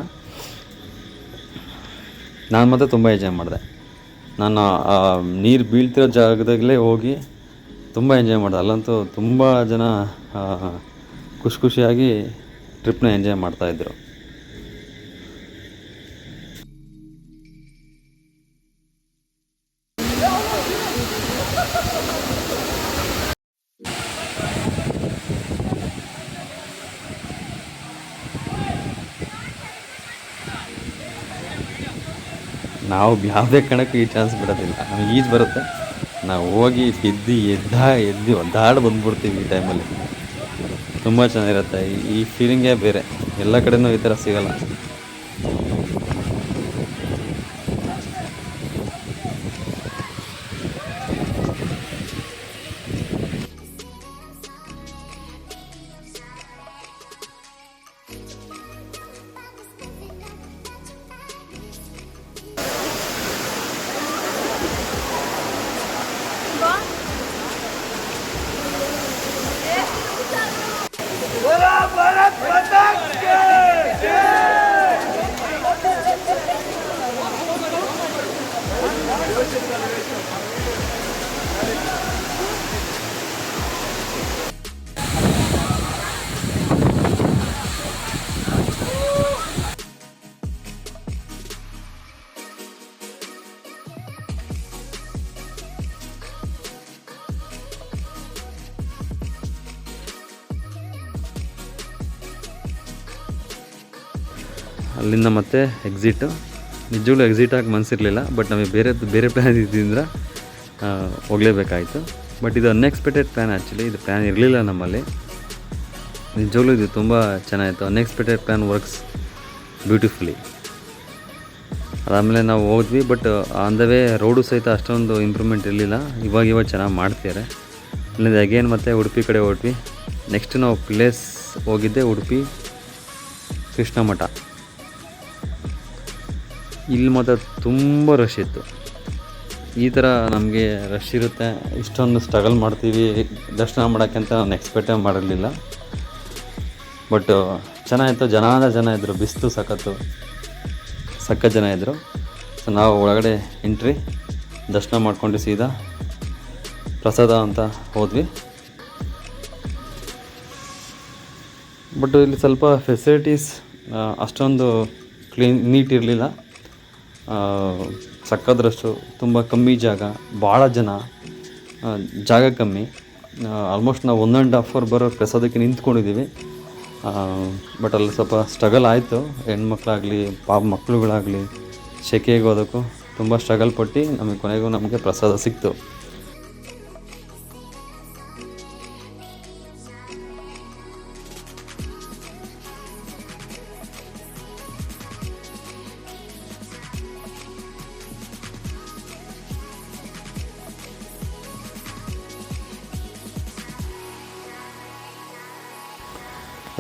ನಾನು ಮಾತ್ರ ತುಂಬ ಎಂಜಾಯ್ ಮಾಡಿದೆ. ನಾನು ನೀರು ಬೀಳ್ತಿರೋ ಜಾಗದಾಗಲೇ ಹೋಗಿ ತುಂಬ ಎಂಜಾಯ್ ಮಾಡಿದೆ. ಅಲ್ಲಂತೂ ತುಂಬ ಜನ ಖುಷಿಯಾಗಿ ಟ್ರಿಪ್ನ ಎಂಜಾಯ್ ಮಾಡ್ತಾಯಿದ್ರು. ನಾವು ಯಾವುದೇ ಕಾರಣಕ್ಕೂ ಈ ಚಾನ್ಸ್ ಬಿಡೋದಿಲ್ಲ. ನಮಗೆ ಈಜು ಬರುತ್ತೆ, ನಾವು ಹೋಗಿ ಎದ್ದು ಒದ್ದಾಡಿ ಬಂದ್ಬಿಡ್ತೀವಿ ಈ ಟೈಮಲ್ಲಿ. ತುಂಬ ಚೆನ್ನಾಗಿರುತ್ತೆ. ಈ ಫೀಲಿಂಗೇ ಬೇರೆ, ಎಲ್ಲ ಕಡೆಯೂ ಈ ಥರ ಸಿಗೋಲ್ಲ. ಅಲ್ಲಿಂದ ಮತ್ತೆ ಎಕ್ಸಿಟು. ನಿಜವಾಗ್ಲೂ ಎಕ್ಸಿಟ್ ಆಗಿ ಮನಸ್ಸಿರಲಿಲ್ಲ, ಬಟ್ ನಮಗೆ ಬೇರೆ ಪ್ಲ್ಯಾನ್ ಇದ್ದಿಂದ ಹೋಗಲೇಬೇಕಾಯಿತು. ಬಟ್ ಇದು ಅನ್ಎಕ್ಸ್ಪೆಕ್ಟೆಡ್ ಪ್ಲ್ಯಾನ್. ಆ್ಯಕ್ಚುಲಿ ಇದು ಪ್ಲ್ಯಾನ್ ಇರಲಿಲ್ಲ ನಮ್ಮಲ್ಲಿ. ನಿಜವಾಗ್ಲೂ ಇದು ತುಂಬ ಚೆನ್ನಾಗಿತ್ತು. Unexpected plan works beautifully. ಅದಾದಮೇಲೆ ನಾವು ಹೋದ್ವಿ, but on the way road ಸಹಿತ ಅಷ್ಟೊಂದು ಇಂಪ್ರೂವ್ಮೆಂಟ್ ಇರಲಿಲ್ಲ. ಇವಾಗ ಚೆನ್ನಾಗಿ ಮಾಡ್ತಿದ್ದಾರೆ. ಅಲ್ಲಿಂದ ಅಗೇನ್ ಮತ್ತೆ ಉಡುಪಿ ಕಡೆ ಹೊರಟ್ವಿ. ನೆಕ್ಸ್ಟ್ ನಾವು ಪ್ಲೇಸ್ ಹೋಗಿದ್ದೆ ಉಡುಪಿ ಕೃಷ್ಣ ಮಠ. ಇಲ್ಲಿ ಮಾತ್ರ ತುಂಬ ರಶ್ ಇತ್ತು. ಈ ಥರ ನಮಗೆ ರಶ್ ಇರುತ್ತೆ, ಇಷ್ಟೊಂದು ಸ್ಟ್ರಗಲ್ ಮಾಡ್ತೀವಿ ದರ್ಶನ ಮಾಡೋಕ್ಕೆ ಅಂತ ನಾನು ಎಕ್ಸ್ಪೆಕ್ಟೇ ಮಾಡಿರಲಿಲ್ಲ. ಬಟ್ ಚೆನ್ನಾಗಿತ್ತು. ಜನ ಇದ್ದರು, ಬಿಸಿಲು ಸಖತ್ ಜನ ಇದ್ದರು. ಸೊ ನಾವು ಒಳಗಡೆ ಎಂಟ್ರಿ ದರ್ಶನ ಮಾಡ್ಕೊಂಡು ಸೀದಾ ಪ್ರಸಾದ ಅಂತ ಹೋದ್ವಿ. ಬಟ್ ಇಲ್ಲಿ ಸ್ವಲ್ಪ ಫೆಸಿಲಿಟೀಸ್ ಅಷ್ಟೊಂದು ನೀಟ್ ಇರಲಿಲ್ಲ. ಸಕ್ಕದ್ರಷ್ಟು ತುಂಬ ಕಮ್ಮಿ ಜಾಗ, ಭಾಳ ಜನ, ಜಾಗ ಕಮ್ಮಿ. ಆಲ್ಮೋಸ್ಟ್ ನಾವು 1.5 ಅವರ್ ಬರೋ ಪ್ರಸಾದಕ್ಕೆ ನಿಂತ್ಕೊಂಡಿದ್ದೀವಿ. ಬಟ್ ಅಲ್ಲಿ ಸ್ವಲ್ಪ ಸ್ಟ್ರಗಲ್ ಆಯಿತು. ಹೆಣ್ಮಕ್ಳಾಗಲಿ ಮಕ್ಕಳುಗಳಾಗಲಿ ಸೆಕೆಗೆ ಹೋದಕ್ಕೂ ತುಂಬ ಸ್ಟ್ರಗಲ್ ಪಟ್ಟು ನಮಗೆ ಪ್ರಸಾದ ಸಿಕ್ತು.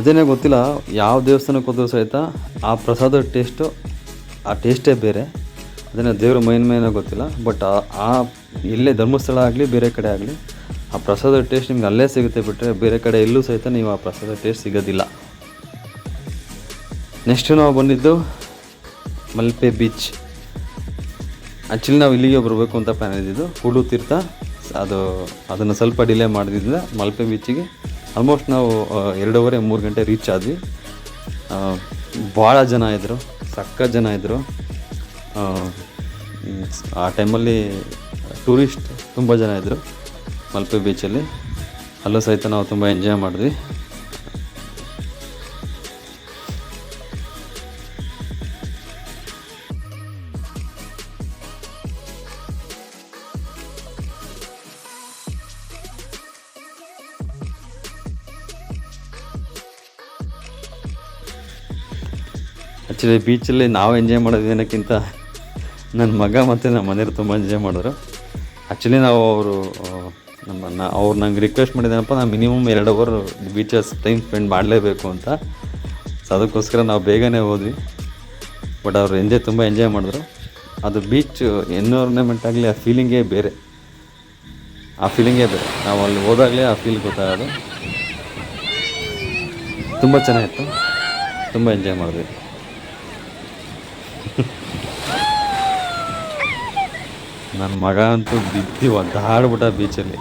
ಅದೇನೇ ಗೊತ್ತಿಲ್ಲ, ಯಾವ ದೇವಸ್ಥಾನಕ್ಕೆ ಹೋದರೂ ಸಹಿತ ಆ ಪ್ರಸಾದ ಟೇಸ್ಟೇ ಬೇರೆ. ಅದನ್ನು ದೇವ್ರ ಮೈನೋ ಗೊತ್ತಿಲ್ಲ, ಬಟ್ ಆ ಎಲ್ಲೇ ಧರ್ಮಸ್ಥಳ ಆಗಲಿ ಬೇರೆ ಕಡೆ ಆಗಲಿ ಆ ಪ್ರಸಾದ ಟೇಸ್ಟ್ ನಿಮ್ಗೆ ಅಲ್ಲೇ ಸಿಗುತ್ತೆ, ಬಿಟ್ಟರೆ ಬೇರೆ ಕಡೆ ಎಲ್ಲೂ ಸಹಿತ ನೀವು ಆ ಪ್ರಸಾದ ಟೇಸ್ಟ್ ಸಿಗೋದಿಲ್ಲ. ನೆಕ್ಸ್ಟ್ ನಾವು ಬಂದಿದ್ದು ಮಲ್ಪೆ ಬೀಚ್. ಆ್ಯಕ್ಚುಲಿ ನಾವು ಇಲ್ಲಿಗೆ ಬರಬೇಕು ಅಂತ ಪ್ಲ್ಯಾನ್ ಇದ್ದಿದ್ದು, ಕೂಡ್ಲು ತೀರ್ಥ. ಅದನ್ನು ಸ್ವಲ್ಪ ಡಿಲೇ ಮಾಡಿದ್ರಿಂದ ಮಲ್ಪೆ ಬೀಚಿಗೆ ಆಲ್ಮೋಸ್ಟ್ ನಾವು 2:30-3 ಗಂಟೆ ರೀಚ್ ಆದ್ವಿ. ಭಾಳ ಜನ ಇದ್ದರು, ಸಕ್ಕ ಜನ ಇದ್ದರು. ಆ ಟೈಮಲ್ಲಿ ಟೂರಿಸ್ಟ್ ತುಂಬ ಜನ ಇದ್ದರು ಮಲ್ಪೆ ಬೀಚಲ್ಲಿ. ಅಲ್ಲೂ ಸಹಿತ ನಾವು ತುಂಬ ಎಂಜಾಯ್ ಮಾಡಿದ್ವಿ. ಆ್ಯಕ್ಚುಲಿ ಬೀಚಲ್ಲಿ ನಾವು ಎಂಜಾಯ್ ಮಾಡೋದು ಏನಕ್ಕಿಂತ ನನ್ನ ಮಗ ಮತ್ತು ನಮ್ಮ ಮನೆಯವರು ತುಂಬ ಎಂಜಾಯ್ ಮಾಡಿದ್ರು. ಆ್ಯಕ್ಚುಲಿ ನಾವು ಅವ್ರು ನಂಗೆ ರಿಕ್ವೆಸ್ಟ್ ಮಾಡಿದ್ದೇನಪ್ಪ, ನಾನು minimum 2 hour beaches time spend ಮಾಡಲೇಬೇಕು ಅಂತ. ಸೊ ಅದಕ್ಕೋಸ್ಕರ ನಾವು ಬೇಗನೆ ಹೋದ್ವಿ. ಬಟ್ ಅವರು ತುಂಬ ಎಂಜಾಯ್ ಮಾಡಿದ್ರು. ಅದು ಬೀಚ್ ಎನ್ವೈರ್ನ್ಮೆಂಟ್ ಆಗಲಿ, ಆ ಫೀಲಿಂಗೇ ಬೇರೆ. ನಾವು ಅಲ್ಲಿ ಹೋದಾಗಲೇ ಆ ಫೀಲ್ ಗೊತ್ತಾಗೋದು. ತುಂಬ ಚೆನ್ನಾಗಿತ್ತು, ತುಂಬ ಎಂಜಾಯ್ ಮಾಡಿದ್ವಿ. ನನ್ನ ಮಗ ಅಂತೂ ಬಿದ್ದು ಒದ್ದಾಡ್ಬಿಟ್ಟ ಬೀಚಲ್ಲಿ.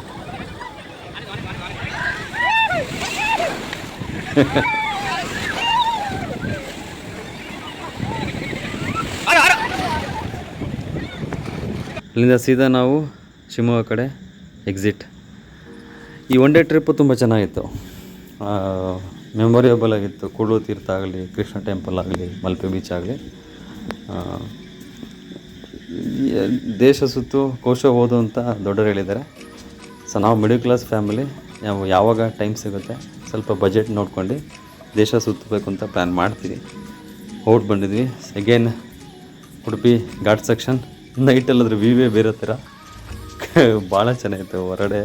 ಅಲ್ಲಿಂದ ಸೀದಾ ನಾವು ಶಿವಮೊಗ್ಗ ಕಡೆ ಎಕ್ಸಿಟ್. ಈ ಒನ್ ಡೇ ಟ್ರಿಪ್ಪು ತುಂಬ ಚೆನ್ನಾಗಿತ್ತು, ಮೆಮೊರೇಬಲ್ ಆಗಿತ್ತು. ಕೂಡ್ಲು ತೀರ್ಥ ಆಗಲಿ, ಕೃಷ್ಣ ಟೆಂಪಲ್ ಆಗಲಿ, ಮಲ್ಪೆ ಬೀಚ್ ಆಗಲಿ. ದೇಶ ಸುತ್ತು ಕೋಶ ಓದು ಅಂತ ದೊಡ್ಡವರು ಹೇಳಿದ್ದಾರೆ. ಸೊ ನಾವು ಮಿಡಲ್ ಕ್ಲಾಸ್ ಫ್ಯಾಮಿಲಿ, ನಾವು ಯಾವಾಗ ಟೈಮ್ ಸಿಗುತ್ತೆ ಸ್ವಲ್ಪ ಬಜೆಟ್ ನೋಡ್ಕೊಂಡು ದೇಶ ಸುತ್ತಬೇಕು ಅಂತ ಪ್ಲ್ಯಾನ್ ಮಾಡ್ತೀವಿ. ಹೊರಟು ಬಂದಿದ್ವಿ. Again Udupi ghat section. ನೈಟಲ್ಲಾದ್ರೆ ವ್ಯೂವೇ ಬೇರೆ ಥರ ಭಾಳ ಚೆನ್ನಾಗಿತ್ತು. ಹೊರಗಡೆ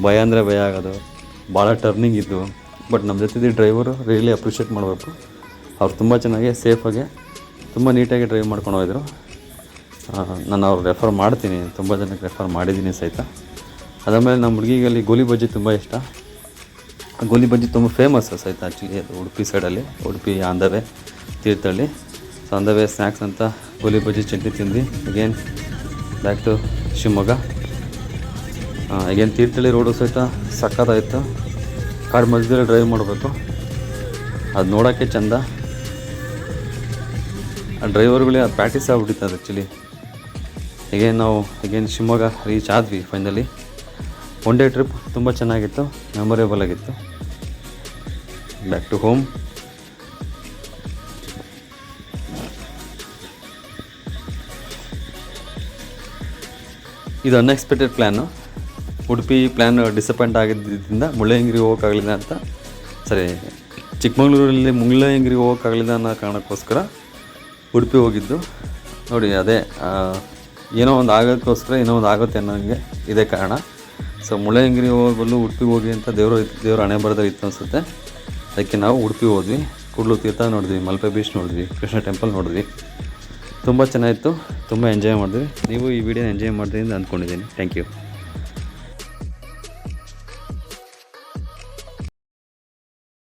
ಭಯ ಅಂದರೆ ಭಯ ಆಗೋದು, ಭಾಳ ಟರ್ನಿಂಗ್ ಇದ್ದು. ಬಟ್ ನಮ್ಮ ಜೊತೆ ಡ್ರೈವರು ರಿಯಲಿ ಅಪ್ರಿಷಿಯೇಟ್ ಮಾಡಬೇಕು. ಅವ್ರು ತುಂಬ ಚೆನ್ನಾಗಿ ಸೇಫಾಗಿ ತುಂಬ ನೀಟಾಗಿ ಡ್ರೈವ್ ಮಾಡ್ಕೊಂಡು ಹೋಗಿದ್ರು. ನಾನು ಅವ್ರು ರೆಫರ್ ಮಾಡ್ತೀನಿ, ತುಂಬ ಜನಕ್ಕೆ ರೆಫರ್ ಮಾಡಿದ್ದೀನಿ ಸಹಿತ. ಅದಾದಮೇಲೆ ನಮ್ಮ ಹುಡುಗಿಗಲ್ಲಿ ಗೋಲಿ ಬಜ್ಜಿ ತುಂಬ ಇಷ್ಟ. ಗೋಲಿ ಬಜ್ಜಿ ತುಂಬ ಫೇಮಸ್ ಸಹಿತ ಆ್ಯಕ್ಚುಲಿ ಅದು ಉಡುಪಿ ಸೈಡಲ್ಲಿ, Udupi on the way Thirthahalli. So on the way snacks ಅಂತ ಗೋಲಿ ಬಜ್ಜಿ ಚಟ್ನಿ ತಿಂದ್ವಿ. Again back to Shivamogga. Again Thirthahalli road ಸಹಿತ ಸಕ್ಕತ್ತಾಯಿತು. ಕಾಡು ಮಧ್ಯದಲ್ಲಿ ಡ್ರೈವ್ ಮಾಡಬೇಕು, ಅದು ನೋಡೋಕ್ಕೆ ಚೆಂದ. ಆ ಡ್ರೈವರ್ಗಳೇ ಅದು ಪ್ರಾಕ್ಟೀಸ್ ಆಗ್ಬಿಟ್ಟಿತ್ತು ಅದು ಆ್ಯಕ್ಚುಲಿ. ನಾವು ಶಿವಮೊಗ್ಗ ರೀಚ್ ಆದ್ವಿ ಫೈನಲಿ. ಒನ್ ಡೇ ಟ್ರಿಪ್ ತುಂಬ ಚೆನ್ನಾಗಿತ್ತು, ಮೆಮೊರೇಬಲ್ ಆಗಿತ್ತು. Back to home. ಇದು unexpected plan. Udupi plan disappoint ಆಗಿದ್ದರಿಂದ ಮುಳ್ಳಯ್ಯನಗಿರಿ ಹೋಗೋಕ್ಕಾಗಲಿಲ್ಲ ಅಂತ, ಚಿಕ್ಕಮಗಳೂರಲ್ಲಿ ಮುಳ್ಳಯ್ಯನಗಿರಿ ಹೋಗೋಕ್ಕಾಗಲಿಲ್ಲ ಅನ್ನೋ ಕಾರಣಕ್ಕೋಸ್ಕರ ಉಡುಪಿ ಹೋಗಿದ್ದು. ನೋಡಿ ಅದೇ ಏನೋ ಒಂದು ಆಗೋಕ್ಕೋಸ್ಕರ ಏನೋ ಒಂದು ಆಗುತ್ತೆ ಅನ್ನೋಂಗೆ ಇದೇ ಕಾರಣ. ಸೊ ಮುಳ್ಳಯ್ಯನಗಿರಿ ಹೋಗಲು ಉಡುಪಿಗೆ ಹೋಗಿ ಅಂತ ದೇವ್ರ ಹಣೆ ಬರದಲ್ಲಿ ಇತ್ತು ಅನಿಸುತ್ತೆ. ಅದಕ್ಕೆ ನಾವು ಉಡುಪಿ ಹೋದ್ವಿ. ಕೂಡ್ಲು ತೀರ್ಥ ನೋಡಿದ್ವಿ, ಮಲ್ಪೆ ಬೀಚ್ ನೋಡಿದ್ವಿ, ಕೃಷ್ಣ ಟೆಂಪಲ್ ನೋಡಿದ್ವಿ. ತುಂಬ ಚೆನ್ನಾಗಿತ್ತು, ತುಂಬ ಎಂಜಾಯ್ ಮಾಡಿದ್ವಿ. ನೀವು ಈ ವಿಡಿಯೋನ ಎಂಜಾಯ್ ಮಾಡಿದ್ರಿ ಅಂತ ಅಂದ್ಕೊಂಡಿದ್ದೀನಿ. Thank you.